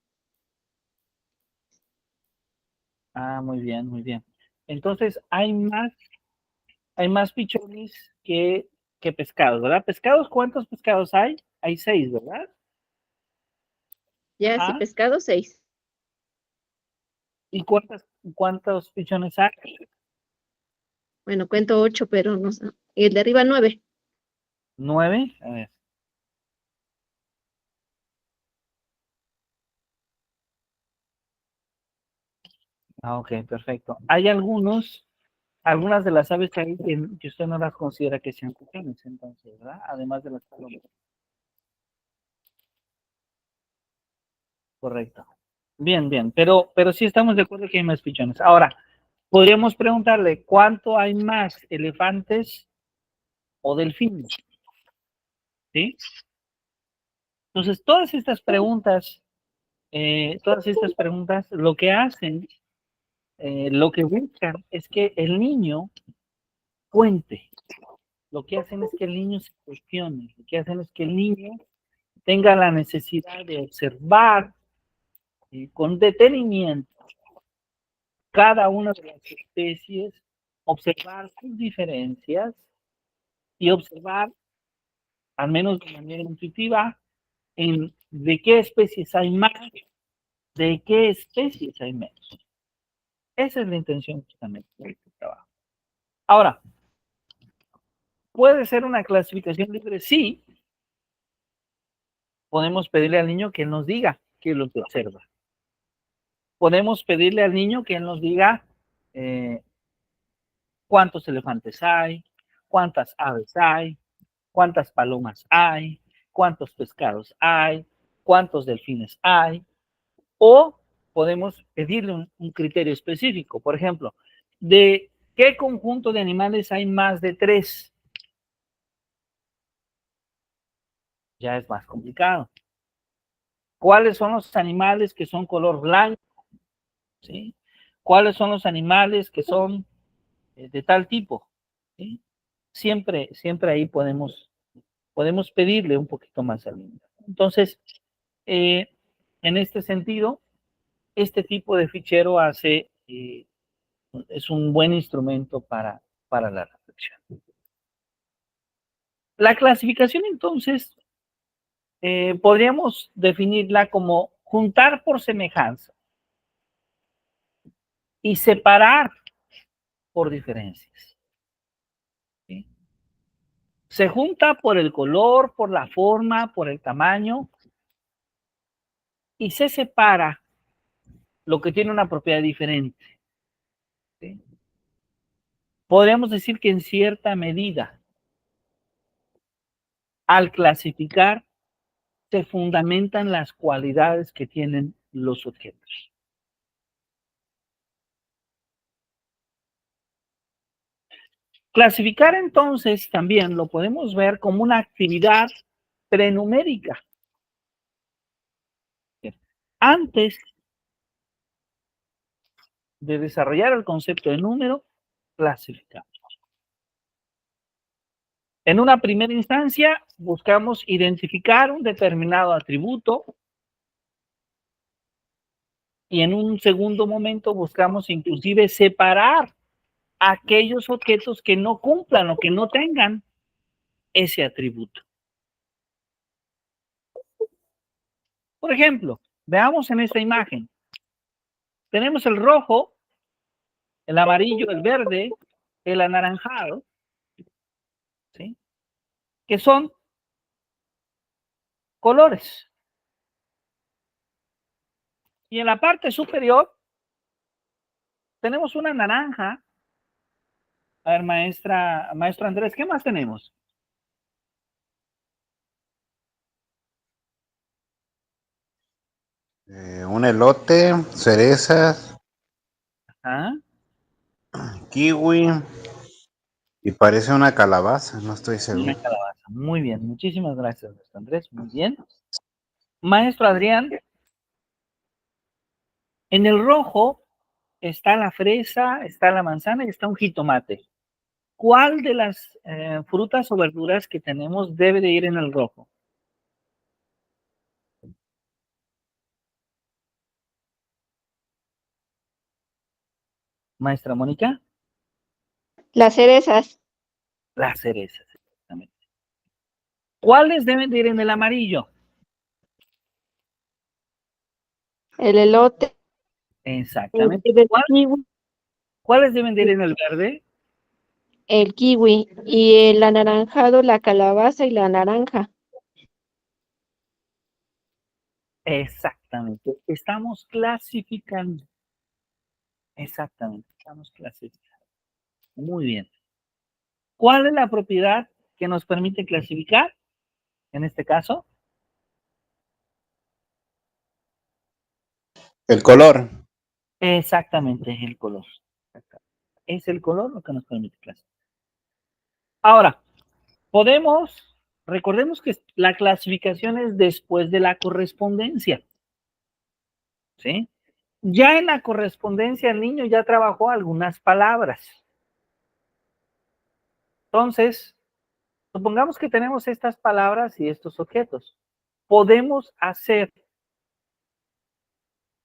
Ah, muy bien, muy bien. Entonces, hay más pichones que pescados, ¿verdad? ¿Pescados? ¿Cuántos pescados hay? Hay 6, ¿verdad? Ya, sí, Ah, pescado 6. ¿y cuántos pichones hay? Bueno, cuento 8, pero no sé. Y el de arriba 9. 9. A ver. Ah, ok, perfecto. Hay algunas de las aves que hay que usted no las considera que sean pichones, entonces, ¿verdad? Además de las palomas. Correcto. Bien, bien, pero sí estamos de acuerdo que hay más pichones. Ahora, podríamos preguntarle, ¿cuánto hay más elefantes o delfines? ¿Sí? Entonces, todas estas preguntas lo que hacen, lo que buscan es que el niño cuente. Lo que hacen es que el niño se cuestione. Lo que hacen es que el niño tenga la necesidad de observar con detenimiento cada una de las especies, observar sus diferencias y observar, al menos de manera intuitiva, de qué especies hay más, de qué especies hay menos. Esa es la intención justamente de este trabajo. Ahora, ¿puede ser una clasificación libre? Sí. Podemos pedirle al niño que él nos diga qué es lo que observa. Podemos pedirle al niño que él nos diga eh, cuántos elefantes hay, cuántas aves hay, cuántas palomas hay, cuántos pescados hay, cuántos delfines hay, o podemos pedirle un criterio específico. Por ejemplo, ¿de qué conjunto de animales hay más de 3? ya es más complicado. ¿Cuáles son los animales que son color blanco? ¿Sí? ¿Cuáles son los animales que son de tal tipo? ¿Sí? Siempre ahí podemos pedirle un poquito más al niño. Entonces, en este sentido, este tipo de fichero es un buen instrumento para la reflexión. La clasificación, entonces, podríamos definirla como juntar por semejanza y separar por diferencias. ¿Sí? Se junta por el color, por la forma, por el tamaño, y se separa lo que tiene una propiedad diferente. ¿Sí? Podríamos decir que en cierta medida, al clasificar, se fundamentan las cualidades que tienen los objetos. Clasificar, entonces, también lo podemos ver como una actividad prenumérica. Antes de desarrollar el concepto de número, clasificamos. En una primera instancia, buscamos identificar un determinado atributo y en un segundo momento buscamos inclusive separar aquellos objetos que no cumplan o que no tengan ese atributo. Por ejemplo, veamos en esta imagen. Tenemos el rojo, el amarillo, el verde, el anaranjado, ¿sí? Que son colores. Y en la parte superior tenemos una naranja. A ver, maestro Andrés, ¿qué más tenemos? Un elote, cerezas, ¿Ah? kiwi y parece una calabaza, no estoy Una seguro. calabaza. Muy bien, muchísimas gracias, maestro Andrés. Muy bien. Maestro Adrián, en el rojo está la fresa, está la manzana y está un jitomate. ¿Cuál de las frutas o verduras que tenemos debe de ir en el rojo? Maestra Mónica, Las cerezas, las cerezas, exactamente. ¿Cuáles deben de ir en el amarillo? el elote, Exactamente. ¿Cuáles deben de ir en el verde? el kiwi y el anaranjado, la calabaza y la naranja. Exactamente. Estamos clasificando. Exactamente, estamos clasificando. Muy bien. ¿Cuál es la propiedad que nos permite clasificar? En este caso, El color. exactamente es el color. Es el color lo que nos permite clasificar. Ahora, recordemos que la clasificación es después de la correspondencia. ¿Sí? Ya en la correspondencia el niño ya trabajó algunas palabras. Entonces, supongamos que tenemos estas palabras y estos objetos. Podemos hacer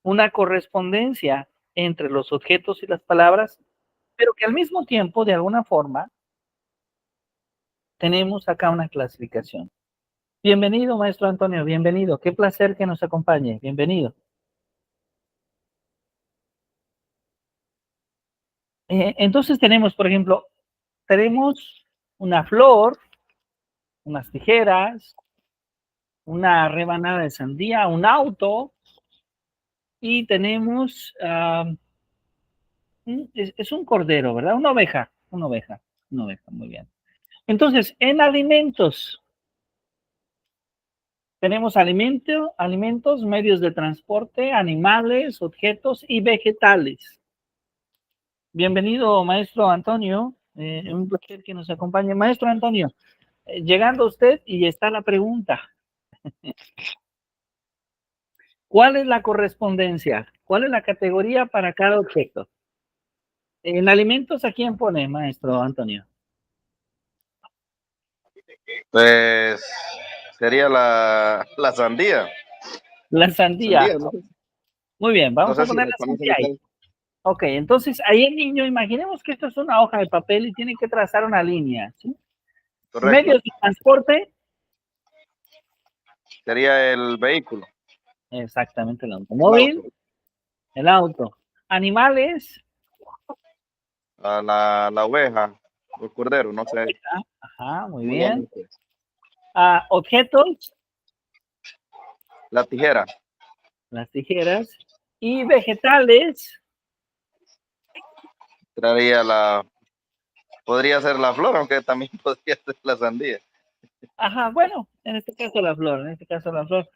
una correspondencia entre los objetos y las palabras, pero que al mismo tiempo, de alguna forma, tenemos acá una clasificación. Bienvenido, maestro Antonio, bienvenido. Qué placer que nos acompañe. Bienvenido. Entonces tenemos, por ejemplo, tenemos una flor, unas tijeras, una rebanada de sandía, un auto, y tenemos, es un cordero, ¿verdad? Una oveja, muy bien. Entonces, en alimentos, tenemos alimentos, medios de transporte, animales, objetos y vegetales. Bienvenido, maestro Antonio. Un placer que nos acompañe. Maestro Antonio, llegando usted y está la pregunta. ¿Cuál es la correspondencia? ¿Cuál es la categoría para cada objeto? En alimentos, ¿a quién pone, maestro Antonio? Pues sería la sandía. La sandía. Sandía, no sé, Muy bien, no vamos a sé si poner lo la conocen sandía ahí. ustedes. Ok, entonces ahí el niño, imaginemos que esto es una hoja de papel y tiene que trazar una línea, ¿sí? Correcto. Medios de transporte, Sería el vehículo, exactamente el el automóvil, auto, el auto. Animales, la oveja, o el cordero, no sé ajá, muy cómo lo llaman bien. ustedes. Objetos, La tijera, las tijeras. Y vegetales, traería podría ser la flor, aunque también podría ser la sandía. ajá, bueno, en este caso la flor, en este caso la flor.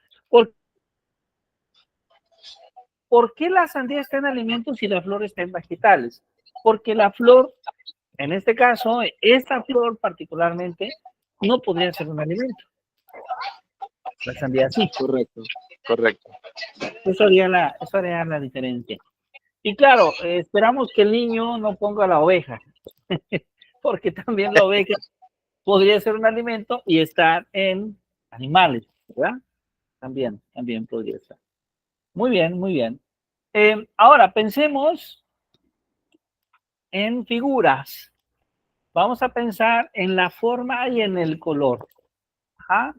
¿Por qué la sandía está en alimentos y la flor está en vegetales? Porque la flor, en este caso, esta flor particularmente, no podría ser un alimento. La sandía sí. Correcto, correcto. Eso haría la diferencia. Y claro, esperamos que el niño no ponga la oveja, porque también la oveja podría ser un alimento y estar en animales, ¿verdad? También podría estar. Muy bien, muy bien. Ahora pensemos en figuras. Vamos a pensar en la forma y en el color. Ajá.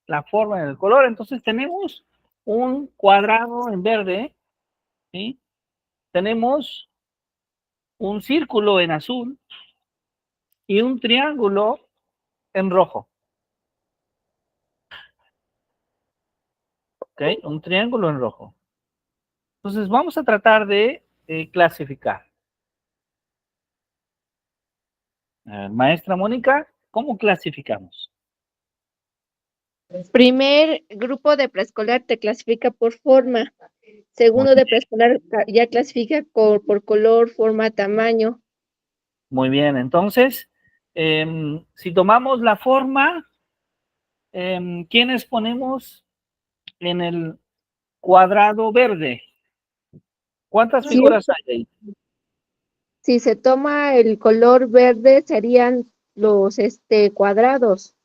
La forma y el color. Entonces tenemos un cuadrado en verde, ¿sí? Tenemos un círculo en azul y un triángulo en rojo. ¿Ok? Un triángulo en rojo. Entonces vamos a tratar de clasificar. Maestra Mónica, ¿cómo clasificamos? Primer grupo de preescolar te clasifica por forma. Muy Segundo de bien, preescolar ya clasifica por color, forma, tamaño. muy bien. Entonces, si tomamos la forma, ¿quiénes ponemos en el cuadrado verde? ¿Cuántas Si, figuras hay ahí? si se toma el color verde, serían los cuadrados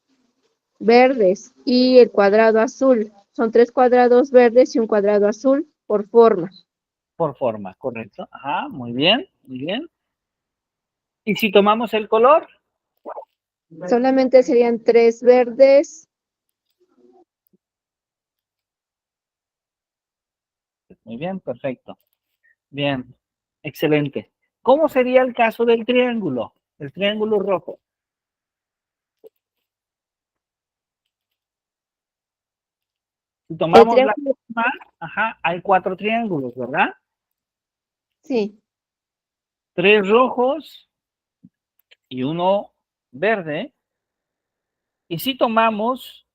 verdes y el cuadrado azul. Son 3 cuadrados verdes y un cuadrado azul por forma. Por forma, correcto. Ajá, muy bien, muy bien. Y si tomamos el color, Solamente serían 3 verdes. muy bien, perfecto. Bien, excelente. ¿Cómo sería el caso del triángulo? El triángulo rojo. Si El tomamos la triángulo, forma, ajá, hay 4 triángulos, ¿verdad? sí, 3 rojos y uno verde. Y si tomamos,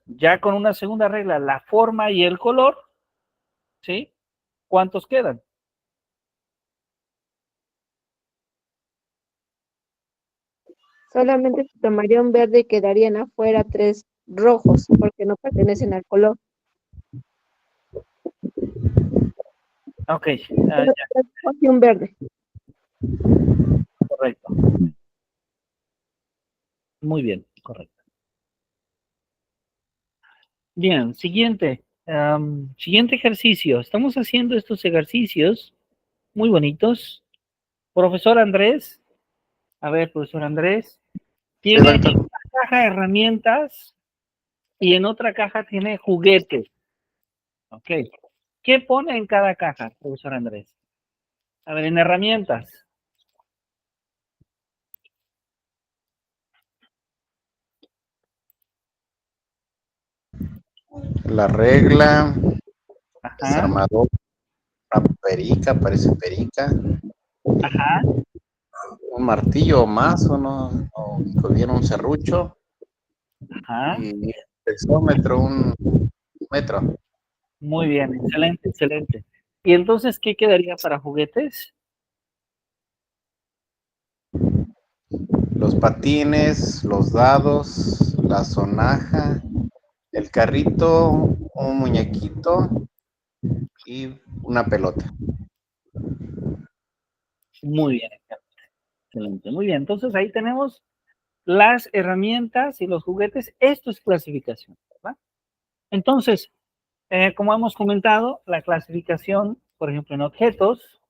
ya con una segunda regla, la forma y el color, ¿sí? ¿Cuántos quedan? solamente se tomaría un verde y quedarían afuera 3 rojos porque no pertenecen al color. Ok, Solo ya, 3 rojos y un verde. correcto. Muy bien, correcto. Bien, siguiente ejercicio. Estamos haciendo estos ejercicios muy bonitos. Profesor Andrés, a ver, profesor Andrés, Sí, tiene doctor. una caja de herramientas y en otra caja tiene juguetes. Ok. ¿Qué pone en cada caja, profesor Andrés? A ver, en herramientas. La regla, Ajá, desarmador, una perica, parece perica, ajá, un martillo más, o no, o tuviera un serrucho, ajá. y un exómetro, un metro. Muy bien, excelente, excelente. ¿Y entonces qué quedaría para juguetes? Los patines, los dados, la sonaja, el carrito, un muñequito y una pelota. Muy bien, excelente. Muy bien, entonces ahí tenemos las herramientas y los juguetes. Esto es clasificación, ¿verdad? Entonces, como hemos comentado, la clasificación, por ejemplo, en objetos,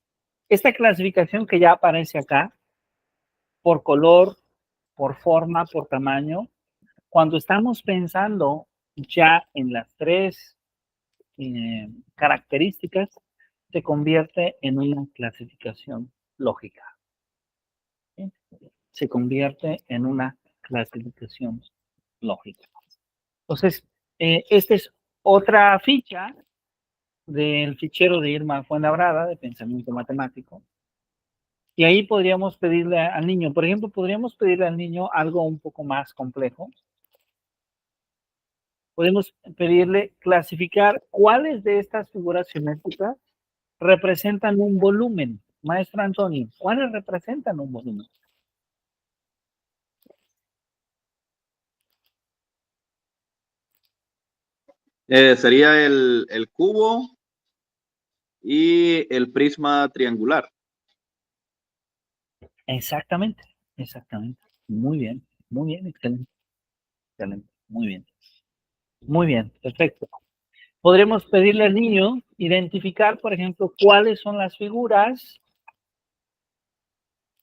esta clasificación que ya aparece acá, por color, por forma, por tamaño, cuando estamos pensando ya en las tres características, se convierte en una clasificación lógica. ¿Sí? Se convierte en una clasificación lógica. Entonces, esta es otra ficha del fichero de Irma Fuenlabrada de pensamiento matemático. Y ahí podríamos pedirle al niño, por ejemplo, podríamos pedirle al niño algo un poco más complejo. Podemos pedirle clasificar cuáles de estas figuras geométricas representan un volumen. Maestro Antonio, ¿cuáles representan un volumen? Sería el cubo y el prisma triangular. Exactamente, exactamente. Muy bien, excelente, excelente, muy bien, perfecto. Podremos pedirle al niño identificar, por ejemplo, cuáles son las figuras.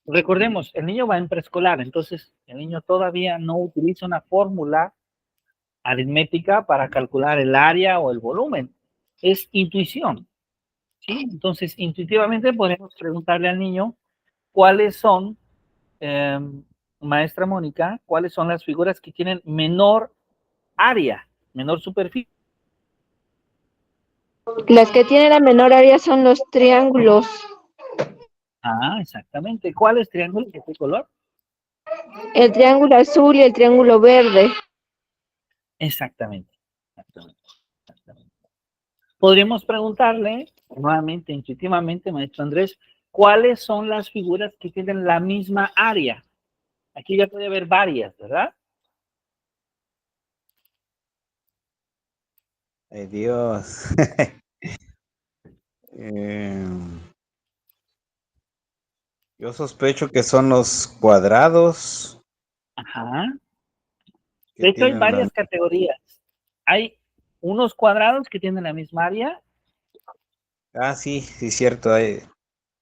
Recordemos, el niño va en preescolar, entonces el niño todavía no utiliza una fórmula aritmética para calcular el área o el volumen. Es intuición, ¿sí? Entonces, intuitivamente podemos preguntarle al niño cuáles son, maestra Mónica, cuáles son las figuras que tienen menor área, menor superficie. Las que tienen la menor área son los triángulos. Ah, exactamente. ¿Cuáles triángulos? ¿De qué color? El triángulo azul y el triángulo verde. Exactamente. Exactamente. Podríamos preguntarle, nuevamente, intuitivamente, maestro Andrés, ¿cuáles son las figuras que tienen la misma área? Aquí ya puede haber varias, ¿verdad? Ay, Dios. Eh, yo sospecho que son los cuadrados Ajá. que De hecho, hay tienen la... varias categorías. Hay unos cuadrados que tienen la misma área. Ah, sí, sí, cierto. Hay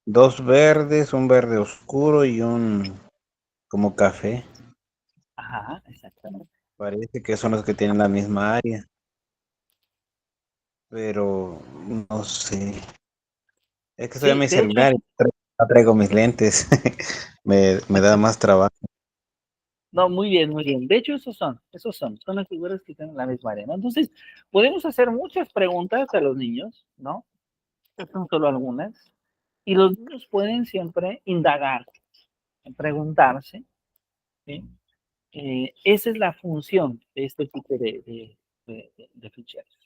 dos verdes, un verde oscuro y un como café. Ajá, exactamente. Parece que son los que tienen la misma área, pero no sé. Es que estoy en Sí, mi de hecho, celular y no traigo mis lentes. Me da más trabajo. no, muy bien, muy bien. De hecho, son las figuras que tienen la misma área, ¿no? Entonces, podemos hacer muchas preguntas a los niños, ¿no? Estas son solo algunas. Y los niños pueden siempre indagar, preguntarse, ¿sí? Esa es la función de este tipo de ficheros.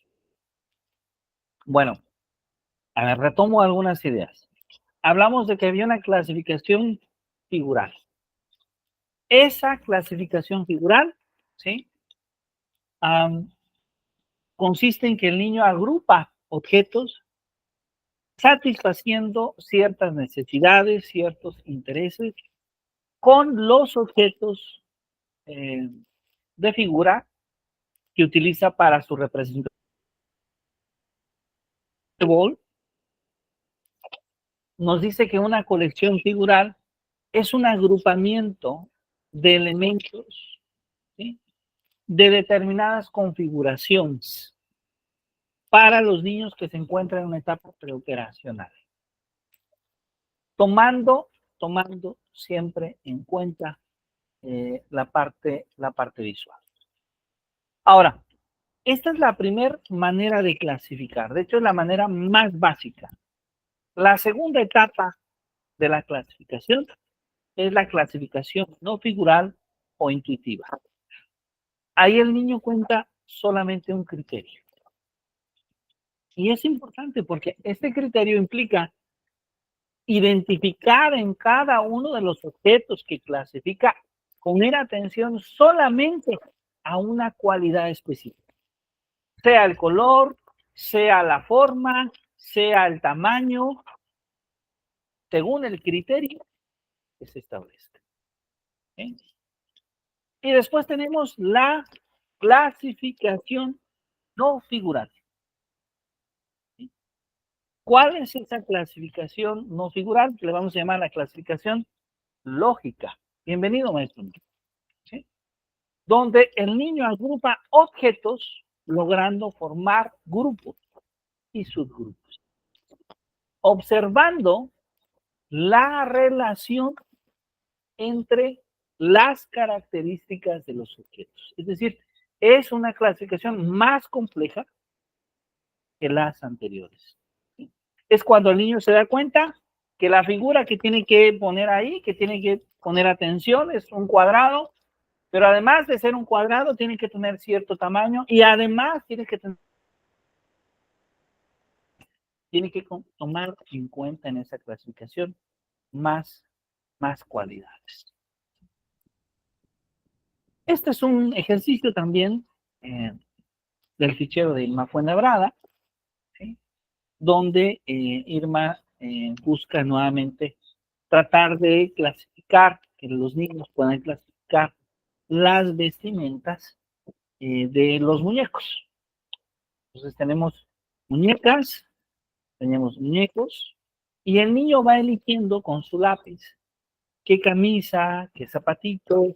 Bueno, a ver, retomo algunas ideas. Hablamos de que había una clasificación figural. Esa clasificación figural, ¿sí? Consiste en que el niño agrupa objetos satisfaciendo ciertas necesidades, ciertos intereses, con los objetos de figura que utiliza para su representación. Nos dice que una colección figural es un agrupamiento de elementos, ¿sí?, de determinadas configuraciones para los niños que se encuentran en una etapa preoperacional. Tomando siempre en cuenta la parte visual. Ahora, esta es la primera manera de clasificar. De hecho, es la manera más básica. La segunda etapa de la clasificación es la clasificación no figural o intuitiva. Ahí el niño cuenta solamente un criterio. Y es importante porque este criterio implica identificar en cada uno de los objetos que clasifica, poner atención solamente a una cualidad específica, sea el color, sea la forma, sea el tamaño, según el criterio que se establezca. ¿Okay? Y después tenemos la clasificación no figurante. ¿Sí? ¿Cuál es esa clasificación no figurante? Le vamos a llamar la clasificación lógica. Bienvenido, maestro. ¿Sí? Donde el niño agrupa objetos logrando formar grupos y subgrupos, observando la relación entre las características de los objetos. Es decir, es una clasificación más compleja que las anteriores. ¿Sí? Es cuando el niño se da cuenta que la figura que tiene que poner ahí, que tiene que poner atención, es un cuadrado, pero además de ser un cuadrado, tiene que tener cierto tamaño y además tiene que tomar en cuenta en esa clasificación más cualidades. Este es un ejercicio también del fichero de Irma Fuenlabrada, ¿sí? Donde Irma busca nuevamente tratar de clasificar, que los niños puedan clasificar las vestimentas de los muñecos. Entonces tenemos muñecas, tenemos muñecos, y el niño va eligiendo con su lápiz qué camisa, qué zapatito,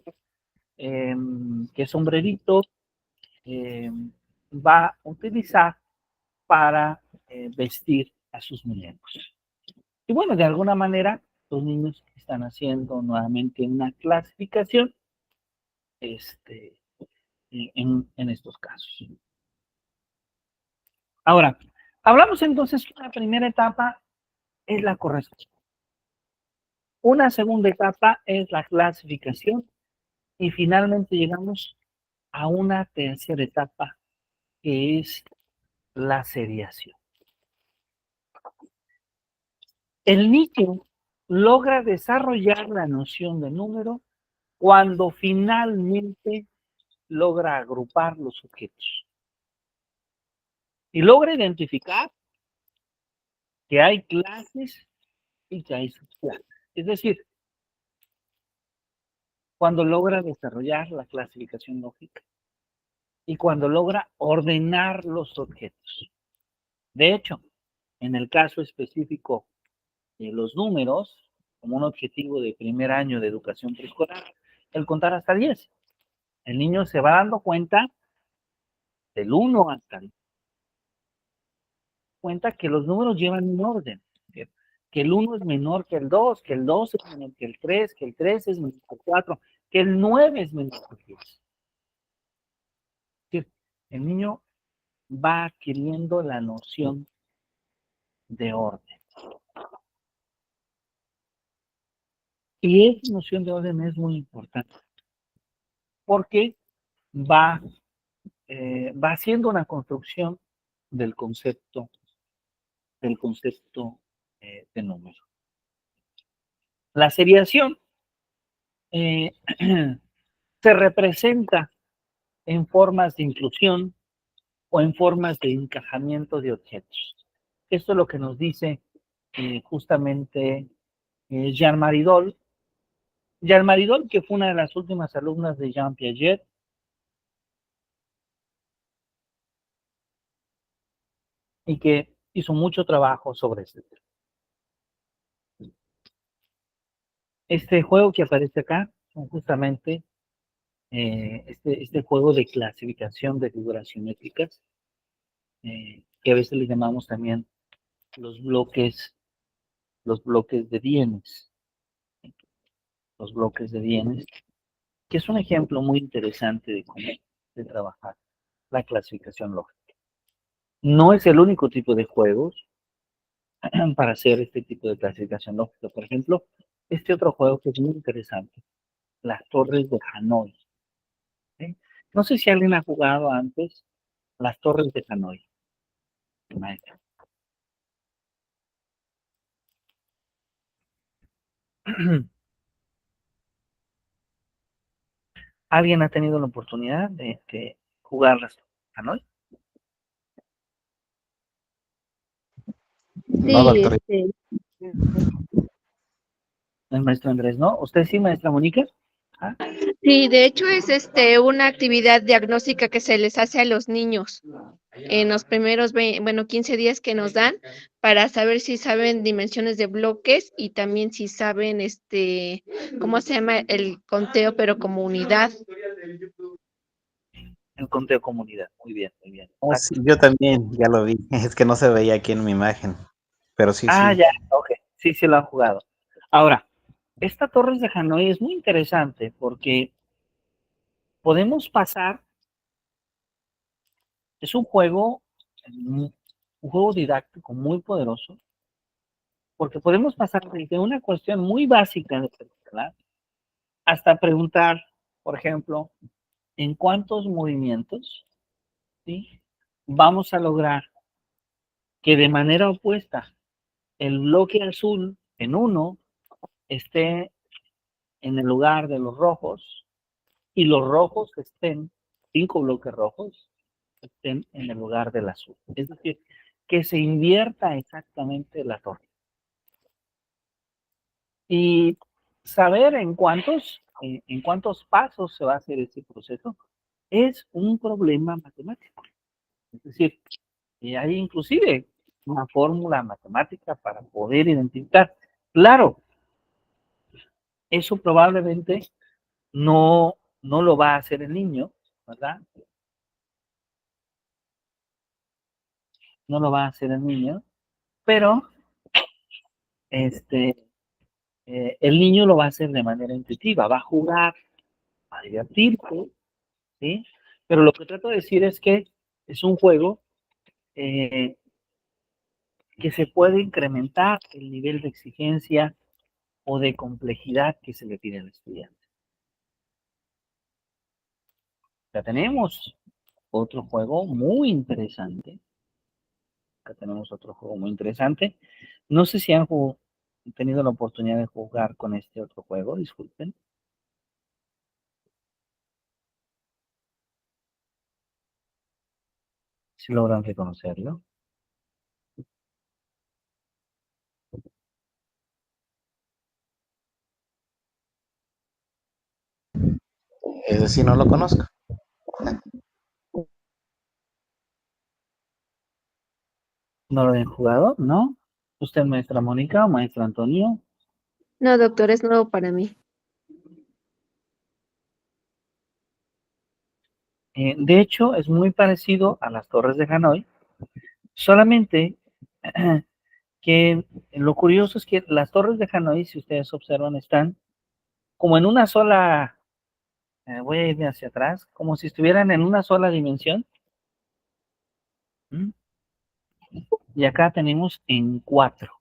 qué sombrerito va a utilizar para vestir a sus muñecos. Y bueno, de alguna manera, los niños están haciendo nuevamente una clasificación en estos casos. Ahora, hablamos entonces que la primera etapa es la corrección. Una segunda etapa es la clasificación y finalmente llegamos a una tercera etapa que es la seriación. El niño logra desarrollar la noción de número cuando finalmente logra agrupar los objetos y logra identificar que hay clases y que hay subclases. Es decir, cuando logra desarrollar la clasificación lógica y cuando logra ordenar los objetos. De hecho, en el caso específico de los números, como un objetivo de primer año de educación preescolar, el contar hasta 10. El niño se va dando cuenta del 1 hasta el cuenta que los números llevan un orden, que el 1 es menor que el 2, que el 2 es menor que el 3, que el 3 es menor que el 4, que el 9 es menor que el 10. Es decir, el niño va adquiriendo la noción de orden. Y esa noción de orden es muy importante porque va haciendo una construcción del concepto de número. La seriación se representa en formas de inclusión o en formas de encajamiento de objetos. Esto es lo que nos dice justamente Jean Maridol. Jean Maridol, que fue una de las últimas alumnas de Jean Piaget, y que hizo mucho trabajo sobre este tema. Este juego que aparece acá son justamente este juego de clasificación de figuras geométricas, que a veces le llamamos también los bloques de bienes, los bloques de bienes, que es un ejemplo muy interesante de cómo de trabajar la clasificación lógica. No es el único tipo de juegos para hacer este tipo de clasificación lógica. Por ejemplo, este otro juego que es muy interesante, las torres de Hanoi. ¿Sí? No sé si alguien ha jugado antes las torres de Hanoi. Maestro. ¿Alguien ha tenido la oportunidad de jugar las Hanoi? No, Sí, doctor. El maestro Andrés, ¿no? ¿Usted sí, maestra Mónica? Ah, sí, de hecho es una actividad diagnóstica que se les hace a los niños en los primeros 15 días que nos dan para saber si saben dimensiones de bloques y también si saben ¿cómo se llama? El conteo, pero como unidad. el conteo comunidad. Muy bien, muy bien. Oh, Exacto. sí, yo también, ya lo vi. Es que no se veía aquí en mi imagen. Pero sí, Ah, sí. ya, ok. Sí, sí lo han jugado. Ahora, esta Torres de Hanoi es muy interesante porque podemos pasar, es un juego didáctico muy poderoso, porque podemos pasar desde una cuestión muy básica de preescolar hasta preguntar, por ejemplo, en cuántos movimientos, ¿sí?, vamos a lograr que de manera opuesta el bloque azul en uno esté en el lugar de los rojos y los rojos estén, 5 bloques rojos, estén en el lugar del azul. Es decir, que se invierta exactamente la torre. Y saber en cuántos pasos se va a hacer ese proceso es un problema matemático. Es decir, hay inclusive una fórmula matemática para poder identificar. Claro, eso probablemente no lo va a hacer el niño, ¿verdad? No lo va a hacer el niño, pero este, el niño lo va a hacer de manera intuitiva, va a jugar, va a divertirse, ¿sí? Pero lo que trato de decir es que es un juego eh, que se puede incrementar el nivel de exigencia o de complejidad que se le pide al estudiante. Ya tenemos otro juego muy interesante. Acá tenemos otro juego muy interesante. No sé si han tenido la oportunidad de jugar con este otro juego, disculpen. Si logran reconocerlo. Ese sí no lo conozco. ¿No lo han jugado? ¿No? ¿Usted, maestra Mónica o maestro Antonio? No, doctor, es nuevo para mí. De hecho, es muy parecido a las Torres de Hanoi, solamente que lo curioso es que las Torres de Hanoi, si ustedes observan, están como en una sola, voy a irme hacia atrás, como si estuvieran en una sola dimensión. ¿Mm? Y acá tenemos en 4,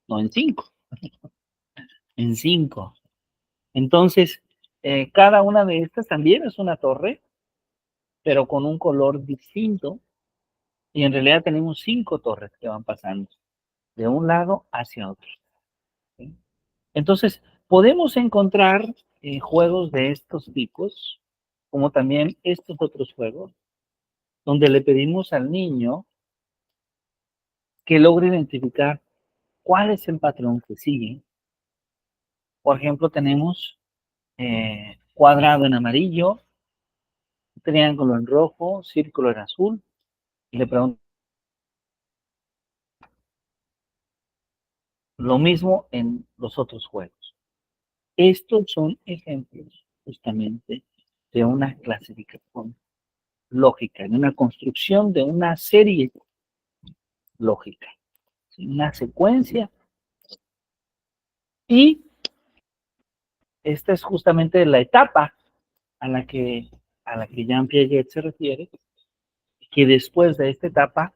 no en 5, en 5. Entonces, cada una de estas también es una torre, pero con un color distinto. Y en realidad tenemos 5 torres que van pasando de un lado hacia otro, ¿sí? Entonces, podemos encontrar juegos de estos tipos, como también estos otros juegos, donde le pedimos al niño que logre identificar cuál es el patrón que sigue. Por ejemplo, tenemos cuadrado en amarillo, triángulo en rojo, círculo en azul, y le pregunto lo mismo en los otros juegos. Estos son ejemplos justamente de una clasificación lógica, de una construcción de una serie lógica, ¿sí?, una secuencia. Y esta es justamente la etapa a la que Jean Piaget se refiere, que después de esta etapa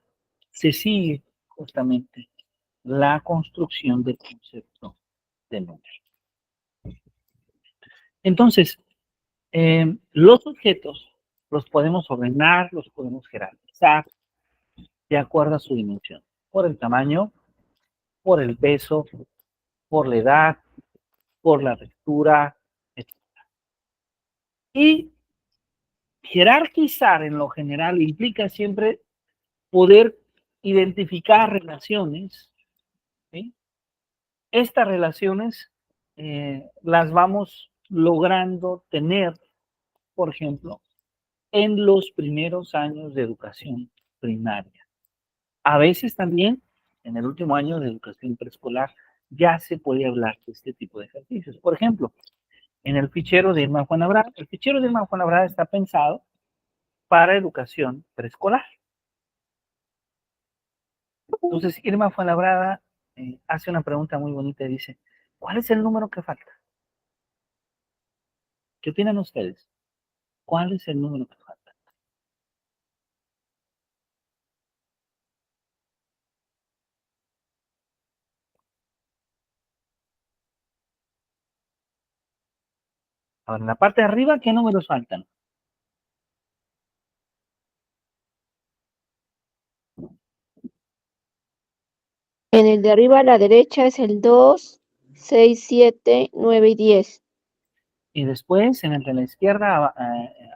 se sigue justamente la construcción del concepto de número. Entonces, los objetos los podemos ordenar, los podemos jerarquizar de acuerdo a su dimensión, por el tamaño, por el peso, por la edad, por la textura, etc. Y Jerarquizar en lo general implica siempre poder identificar relaciones, ¿sí? Estas relaciones las vamos logrando tener, por ejemplo, en los primeros años de educación primaria. A veces también en el último año de educación preescolar ya se puede hablar de este tipo de ejercicios. Por ejemplo, en el fichero de Irma Fuenlabrada, el fichero de Irma Fuenlabrada está pensado para educación preescolar. Entonces, Irma Fuenlabrada hace una pregunta muy bonita y dice, ¿cuál es el número que falta? ¿Qué opinan ustedes? ¿Cuál es el número que falta? Ahora, en la parte de arriba, ¿qué números faltan? En el de arriba a la derecha es el 2, 6, 7, 9 y 10. Y después, en el de la izquierda,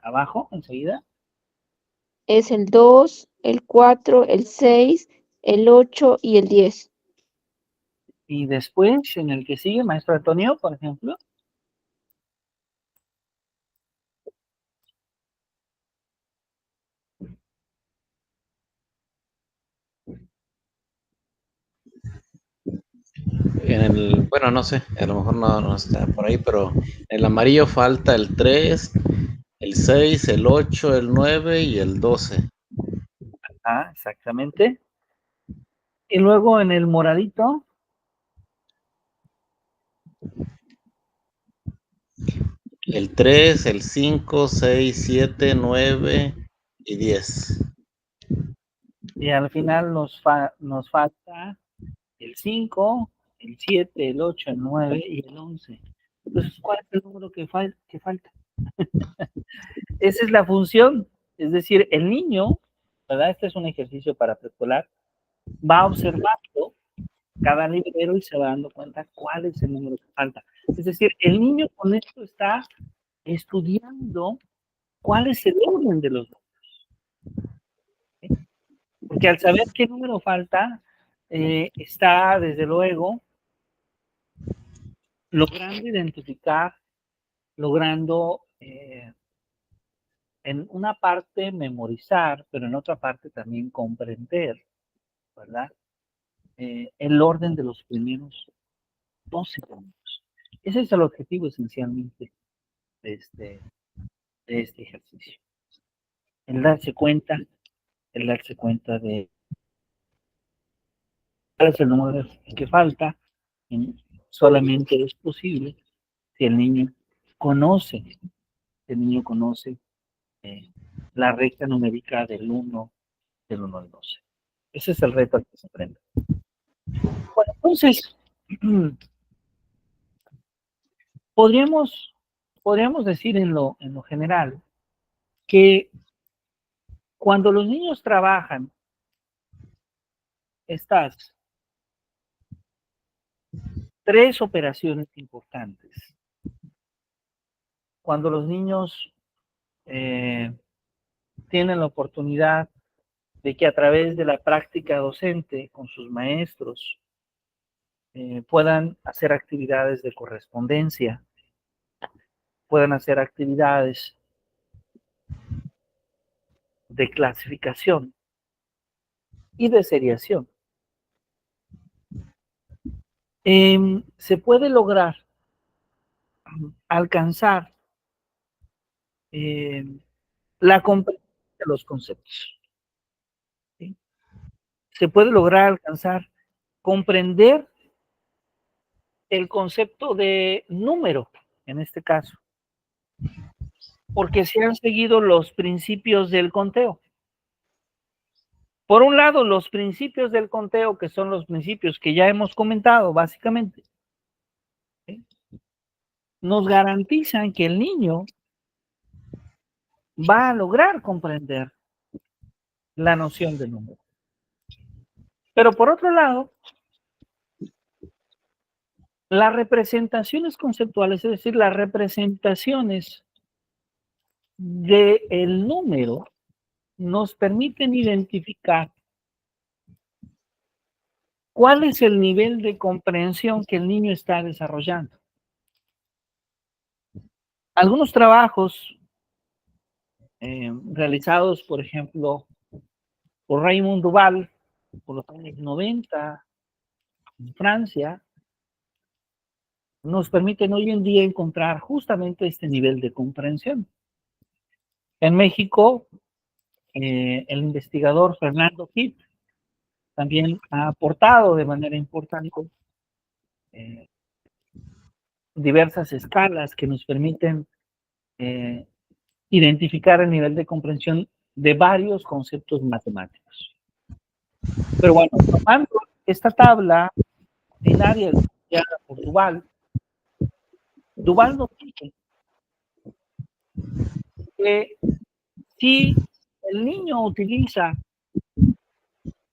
abajo, enseguida, Es el 2, el 4, el 6, el 8 y el 10. y después, en el que sigue, maestro Antonio, por ejemplo, Bueno, no sé, a lo mejor no está por ahí, pero en el amarillo falta el 3, el 6, el 8, el 9 y el 12. exactamente. Y luego en el moradito, El 3, el 5, 6, 7, 9 y 10. y al final nos falta el 5, el 7, el 8, el 9 y el 11. Entonces, ¿cuál es el número que falta? Esa es la función. Es decir, el niño, ¿verdad? Este es un ejercicio para preescolar, va observando cada librero y se va dando cuenta cuál es el número que falta. Es decir, el niño con esto está estudiando cuál es el orden de los números. ¿Sí? Porque al saber qué número falta, está desde luego logrando identificar, logrando en una parte memorizar, pero en otra parte también comprender, ¿verdad? El orden de los primeros 12 números. Ese es el objetivo esencialmente de este ejercicio. El darse cuenta de cuál es el número que falta, solamente es posible si el niño conoce, la recta numérica del 1 al 12. Ese es el reto al que se aprende. Bueno, entonces, podríamos decir en lo general que cuando los niños trabajan estas 3 operaciones importantes, cuando los niños tienen la oportunidad de que a través de la práctica docente con sus maestros puedan hacer actividades de correspondencia, puedan hacer actividades de clasificación y de seriación. Se puede lograr alcanzar la comprensión de los conceptos. ¿Sí? Se puede lograr alcanzar, comprender el concepto de número, en este caso, porque se han seguido los principios del conteo. Por un lado, los principios del conteo, que son los principios que ya hemos comentado, básicamente, ¿sí? Nos garantizan que el niño va a lograr comprender la noción de número. Pero por otro lado, las representaciones conceptuales, es decir, las representaciones del número nos permiten identificar cuál es el nivel de comprensión que el niño está desarrollando. Algunos trabajos realizados, por ejemplo, por Raymond Duval, por los años 90, en Francia, nos permiten hoy en día encontrar justamente este nivel de comprensión. En México, el investigador Fernando Kipp también ha aportado de manera importante diversas escalas que nos permiten identificar el nivel de comprensión de varios conceptos matemáticos. Pero bueno, tomando esta tabla binaria desarrollada por Duval nos dice que si el niño utiliza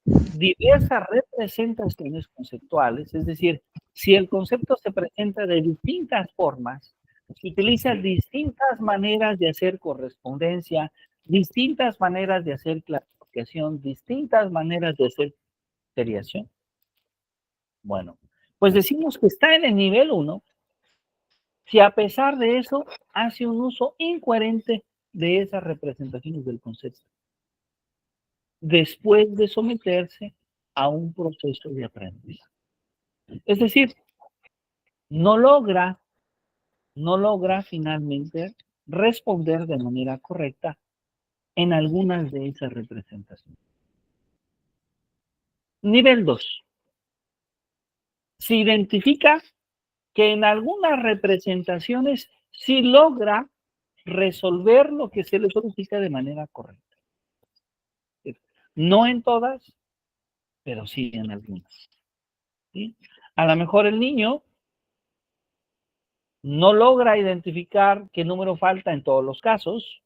diversas representaciones conceptuales, es decir, si el concepto se presenta de distintas formas, si utiliza distintas maneras de hacer correspondencia, distintas maneras de hacer clasificación, distintas maneras de hacer seriación, bueno, pues decimos que está en el nivel 1, si a pesar de eso hace un uso incoherente de esas representaciones del concepto, después de someterse a un proceso de aprendizaje. Es decir, no logra finalmente responder de manera correcta en algunas de esas representaciones. Nivel 2. Se identifica que en algunas representaciones sí logra resolver lo que se le solicita de manera correcta. No en todas, pero sí en algunas. ¿Sí? A lo mejor el niño no logra identificar qué número falta en todos los casos,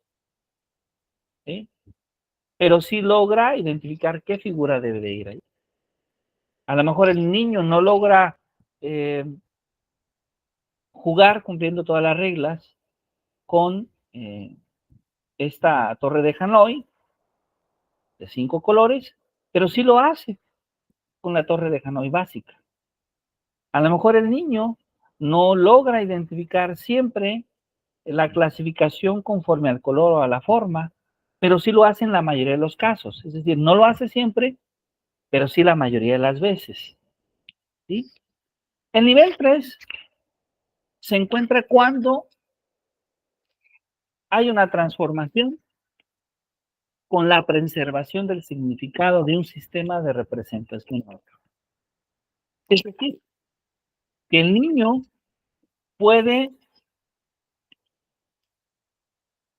¿sí? Pero sí logra identificar qué figura debe de ir ahí. A lo mejor el niño no logra jugar cumpliendo todas las reglas con esta torre de Hanoi de 5 colores, pero sí lo hace con la torre de Hanoi básica. A lo mejor el niño no logra identificar siempre la clasificación conforme al color o a la forma, pero sí lo hace en la mayoría de los casos. Es decir, no lo hace siempre, pero sí la mayoría de las veces. ¿Sí? El nivel 3 se encuentra cuando hay una transformación con la preservación del significado de un sistema de representación a otro. Es decir, que el niño puede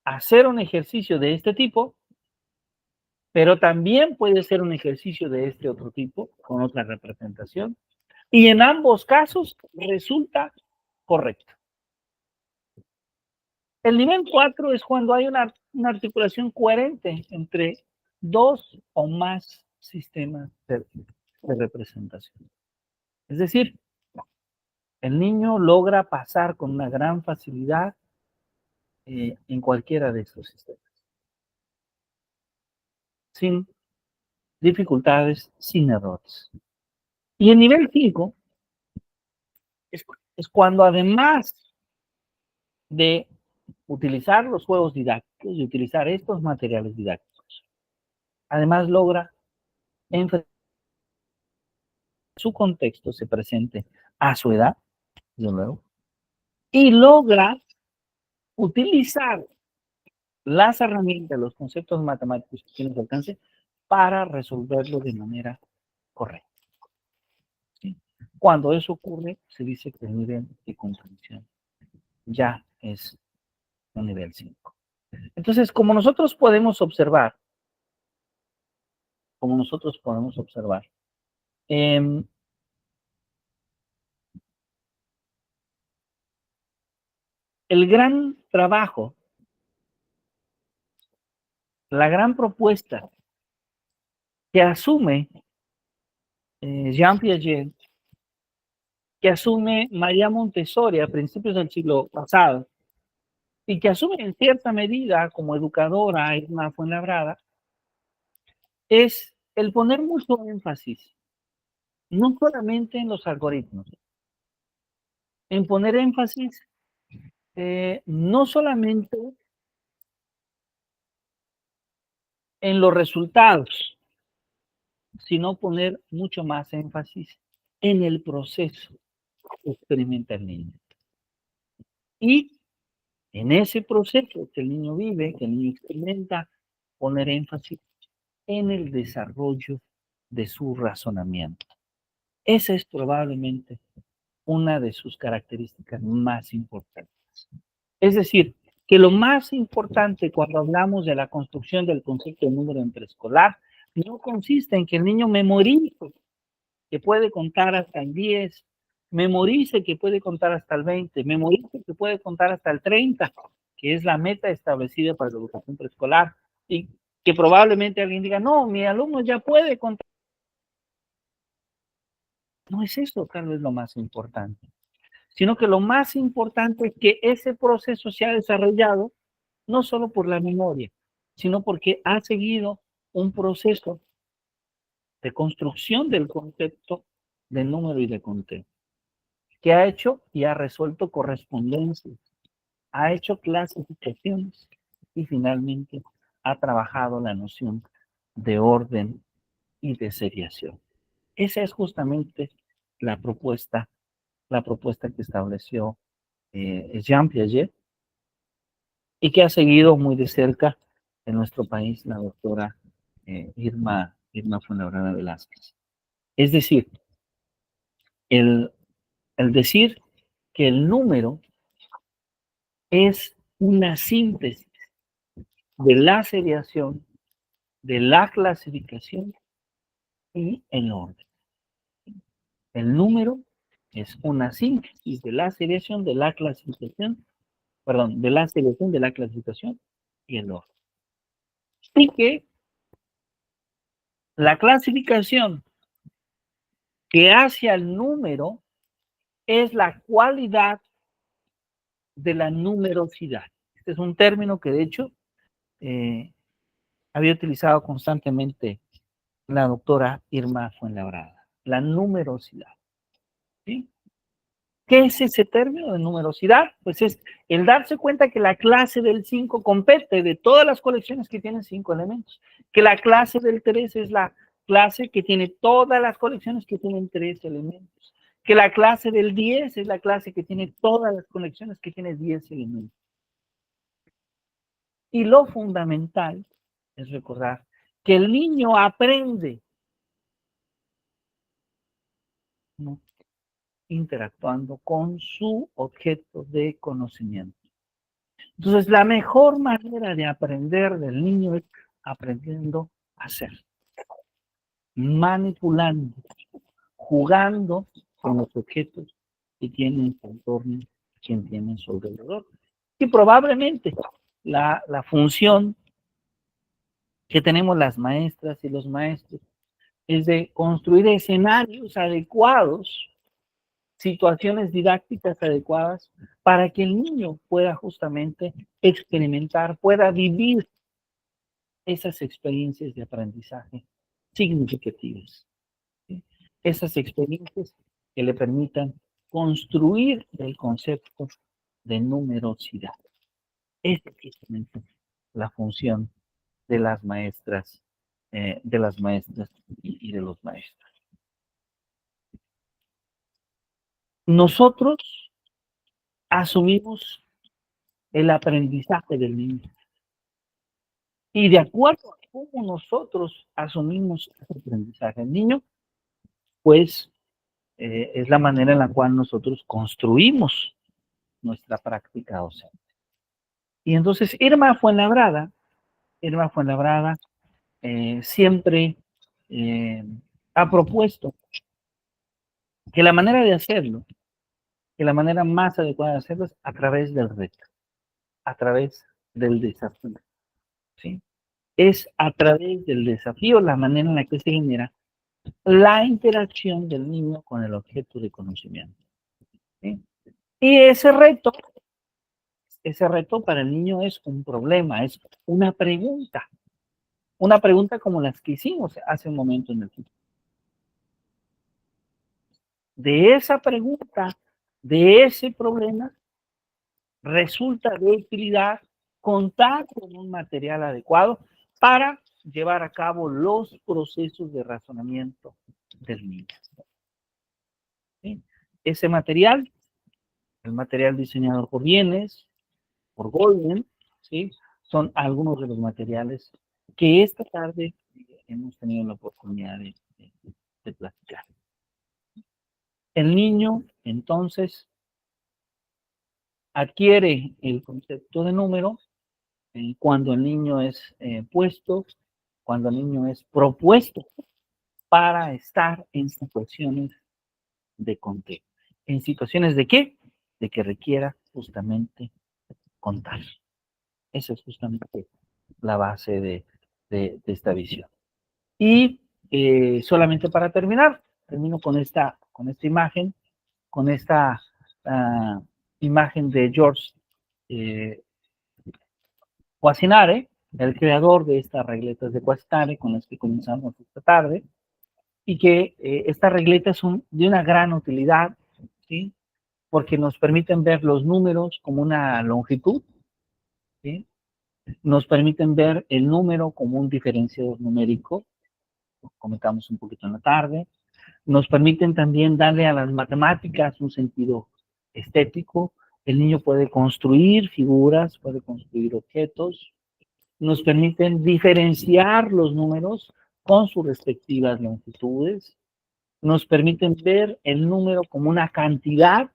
hacer un ejercicio de este tipo, pero también puede ser un ejercicio de este otro tipo, con otra representación, y en ambos casos resulta correcto. El nivel 4 es cuando hay una articulación coherente entre dos o más sistemas de representación. Es decir, el niño logra pasar con una gran facilidad en cualquiera de estos sistemas, sin dificultades, sin errores. Y el nivel 5 es cuando además de utilizar los juegos didácticos y utilizar estos materiales didácticos, además logra enfrentar su contexto se presente a su edad, de nuevo, y logra utilizar las herramientas, los conceptos matemáticos que tiene su alcance para resolverlo de manera correcta. ¿Sí? Cuando eso ocurre, se dice que el nivel de comprensión ya es un nivel 5. Entonces, como nosotros podemos observar, el gran trabajo, la gran propuesta que asume Jean Piaget, que asume María Montessori a principios del siglo pasado, y que asume en cierta medida como educadora Irma Fuenlabrada, es el poner mucho énfasis, no solamente en los algoritmos, en poner énfasis no solamente en los resultados, sino poner mucho más énfasis en el proceso que experimenta el niño. Y en ese proceso que el niño vive, que el niño experimenta, poner énfasis en el desarrollo de su razonamiento. Esa es probablemente una de sus características más importantes. Es decir, que lo más importante cuando hablamos de la construcción del concepto de número en preescolar no consiste en que el niño memorice que puede contar hasta el 10, memorice que puede contar hasta el 20, memorice que puede contar hasta el 30, que es la meta establecida para la educación preescolar, y que probablemente alguien diga, no, mi alumno ya puede contar. No es eso tal vez lo más importante, sino que lo más importante es que ese proceso se ha desarrollado no solo por la memoria, sino porque ha seguido un proceso de construcción del concepto de número y de conteo, que ha hecho y ha resuelto correspondencias, ha hecho clasificaciones y finalmente ha trabajado la noción de orden y de seriación. Esa es justamente la propuesta que estableció Jean Piaget y que ha seguido muy de cerca en nuestro país la doctora Irma Fuenlabrada Velázquez. Es decir, el decir que el número es una síntesis de la seriación, de la clasificación y el orden. El número es una síntesis de la seriación, de la clasificación, perdón, de la seriación, de la clasificación y el orden. Y que la clasificación que hace al número es la cualidad de la numerosidad. Este es un término que de hecho había utilizado constantemente la doctora Irma Fuenlabrada, la numerosidad. ¿Sí? ¿Qué es ese término de numerosidad? Pues es el darse cuenta que la clase del 5 compete de todas las colecciones que tienen 5 elementos, que la clase del 3 es la clase que tiene todas las colecciones que tienen 3 elementos, que la clase del 10 es la clase que tiene todas las colecciones que tiene 10 elementos. Y lo fundamental es recordar que el niño aprende, ¿no?, interactuando con su objeto de conocimiento. Entonces, la mejor manera de aprender del niño es aprendiendo a hacer, manipulando, jugando con los objetos que tiene en su entorno, que tiene en su alrededor. Y probablemente la función que tenemos las maestras y los maestros es de construir escenarios adecuados, situaciones didácticas adecuadas para que el niño pueda justamente experimentar, pueda vivir esas experiencias de aprendizaje significativas. ¿Sí? Esas experiencias que le permitan construir el concepto de numerosidad. Es precisamente la función de las maestras y de los maestros. Nosotros asumimos el aprendizaje del niño. Y de acuerdo a cómo nosotros asumimos ese aprendizaje del niño, pues es la manera en la cual nosotros construimos nuestra práctica docente. Y entonces Irma Fuenlabrada siempre ha propuesto que la manera de hacerlo, que la manera más adecuada de hacerlo es a través del reto, a través del desafío. ¿Sí? Es a través del desafío la manera en la que se genera la interacción del niño con el objeto de conocimiento. ¿Sí? Y ese reto ese reto para el niño es un problema, es una pregunta como las que hicimos hace un momento en el tiempo. De esa pregunta, de ese problema, resulta de utilidad contar con un material adecuado para llevar a cabo los procesos de razonamiento del niño. ¿Sí? Ese material, el material diseñado por Vienes, por Golden, ¿sí? Son algunos de los materiales que esta tarde hemos tenido la oportunidad de platicar. El niño, entonces, adquiere el concepto de número cuando el niño es puesto, cuando el niño es propuesto para estar en situaciones de conteo. ¿En situaciones de qué? De que requiera justamente contar. Esa es justamente la base de esta visión. Y solamente para terminar, termino con esta imagen, con esta imagen de George Cuasinare, el creador de estas regletas de Cuasinare con las que comenzamos esta tarde, y que estas regletas son de una gran utilidad, ¿sí? Porque nos permiten ver los números como una longitud, ¿sí? Nos permiten ver el número como un diferenciador numérico, lo comentamos un poquito en la tarde, nos permiten también darle a las matemáticas un sentido estético, el niño puede construir figuras, puede construir objetos, nos permiten diferenciar los números con sus respectivas longitudes, nos permiten ver el número como una cantidad,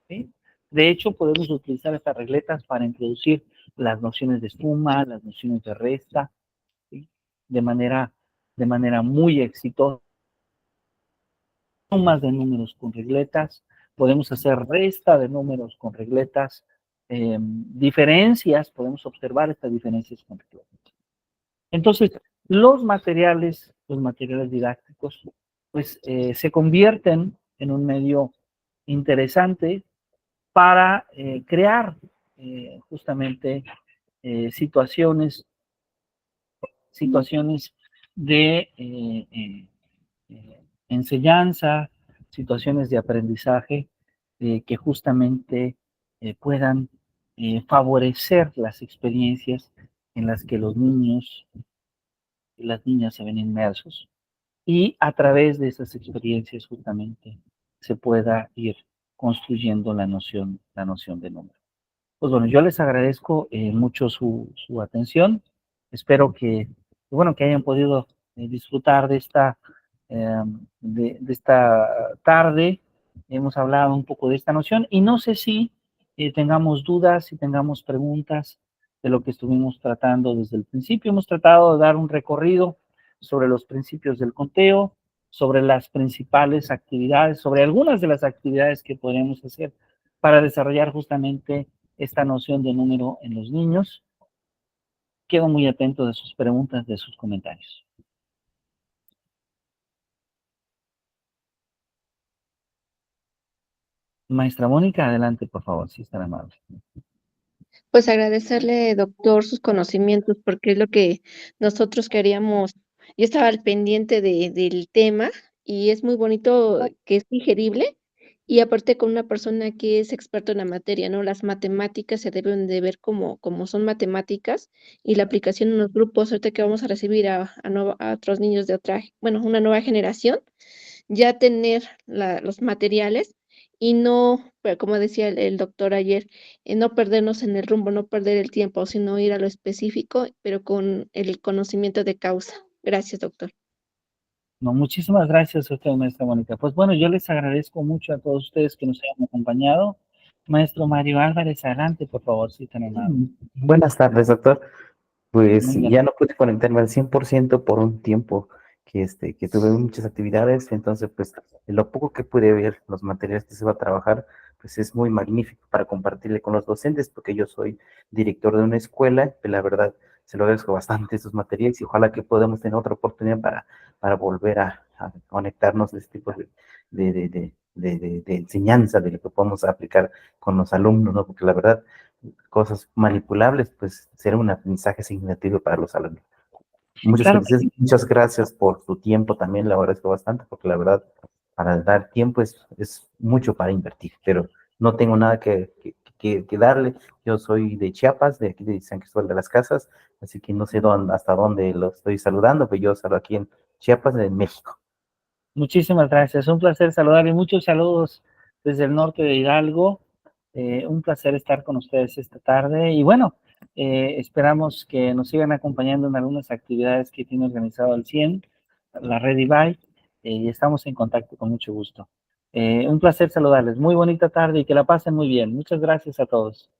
¿sí? De hecho, podemos utilizar estas regletas para introducir las nociones de suma, las nociones de resta, ¿sí? de manera muy exitosa. Sumas de números con regletas, podemos hacer resta de números con regletas, diferencias, podemos observar estas diferencias con regletas. Entonces, los materiales didácticos, pues se convierten en un medio interesante para crear justamente situaciones de enseñanza, situaciones de aprendizaje que justamente puedan favorecer las experiencias en las que los niños y las niñas se ven inmersos y a través de esas experiencias justamente se pueda ir construyendo la noción de número. Pues bueno, yo les agradezco mucho su atención. Espero que hayan podido disfrutar de esta tarde. Hemos hablado un poco de esta noción y no sé si tengamos dudas, si tengamos preguntas de lo que estuvimos tratando desde el principio. Hemos tratado de dar un recorrido sobre los principios del conteo, sobre las principales actividades, sobre algunas de las actividades que podríamos hacer para desarrollar justamente esta noción de número en los niños. Quedo muy atento de sus preguntas, de sus comentarios. Maestra Mónica, adelante, por favor, si es tan amable. Pues agradecerle, doctor, sus conocimientos, porque es lo que nosotros queríamos. Yo estaba al pendiente del tema y es muy bonito que es digerible y aparte con una persona que es experto en la materia, ¿no? Las matemáticas se deben de ver como son matemáticas y la aplicación en los grupos, ahorita que vamos a recibir a otros niños de una nueva generación, ya tener los materiales y no, pero como decía el doctor ayer, no perdernos en el rumbo, no perder el tiempo, sino ir a lo específico, pero con el conocimiento de causa. Gracias, doctor. No, muchísimas gracias a usted, maestra Mónica. Pues bueno, yo les agradezco mucho a todos ustedes que nos hayan acompañado. Maestro Mario Álvarez, adelante, por favor, si tan amable. Buenas tardes, doctor. Pues Muy bien. ya no pude conectarme al 100% por un tiempo que tuve muchas actividades, entonces pues lo poco que pude ver, los materiales que se va a trabajar, pues es muy magnífico para compartirle con los docentes, porque yo soy director de una escuela, y la verdad se lo agradezco bastante esos materiales y ojalá que podamos tener otra oportunidad para volver a conectarnos de este tipo de enseñanza, de lo que podemos aplicar con los alumnos, ¿no? Porque la verdad cosas manipulables, pues será un aprendizaje significativo para los alumnos. Muchas Claro, felicidades, muchas gracias por tu tiempo también, le agradezco bastante, porque la verdad, para dar tiempo es mucho para invertir, pero no tengo nada que darle. Yo soy de Chiapas, de aquí de San Cristóbal de las Casas, así que no sé hasta dónde lo estoy saludando, pero yo salgo aquí en Chiapas, en México. muchísimas gracias. Un placer saludar y muchos saludos desde el norte de Hidalgo. Un placer estar con ustedes esta tarde. Y bueno, esperamos que nos sigan acompañando en algunas actividades que tiene organizado el CIEN, la Red IBAI, y estamos en contacto con mucho gusto. Un placer saludarles. Muy bonita tarde y que la pasen muy bien. Muchas gracias a todos.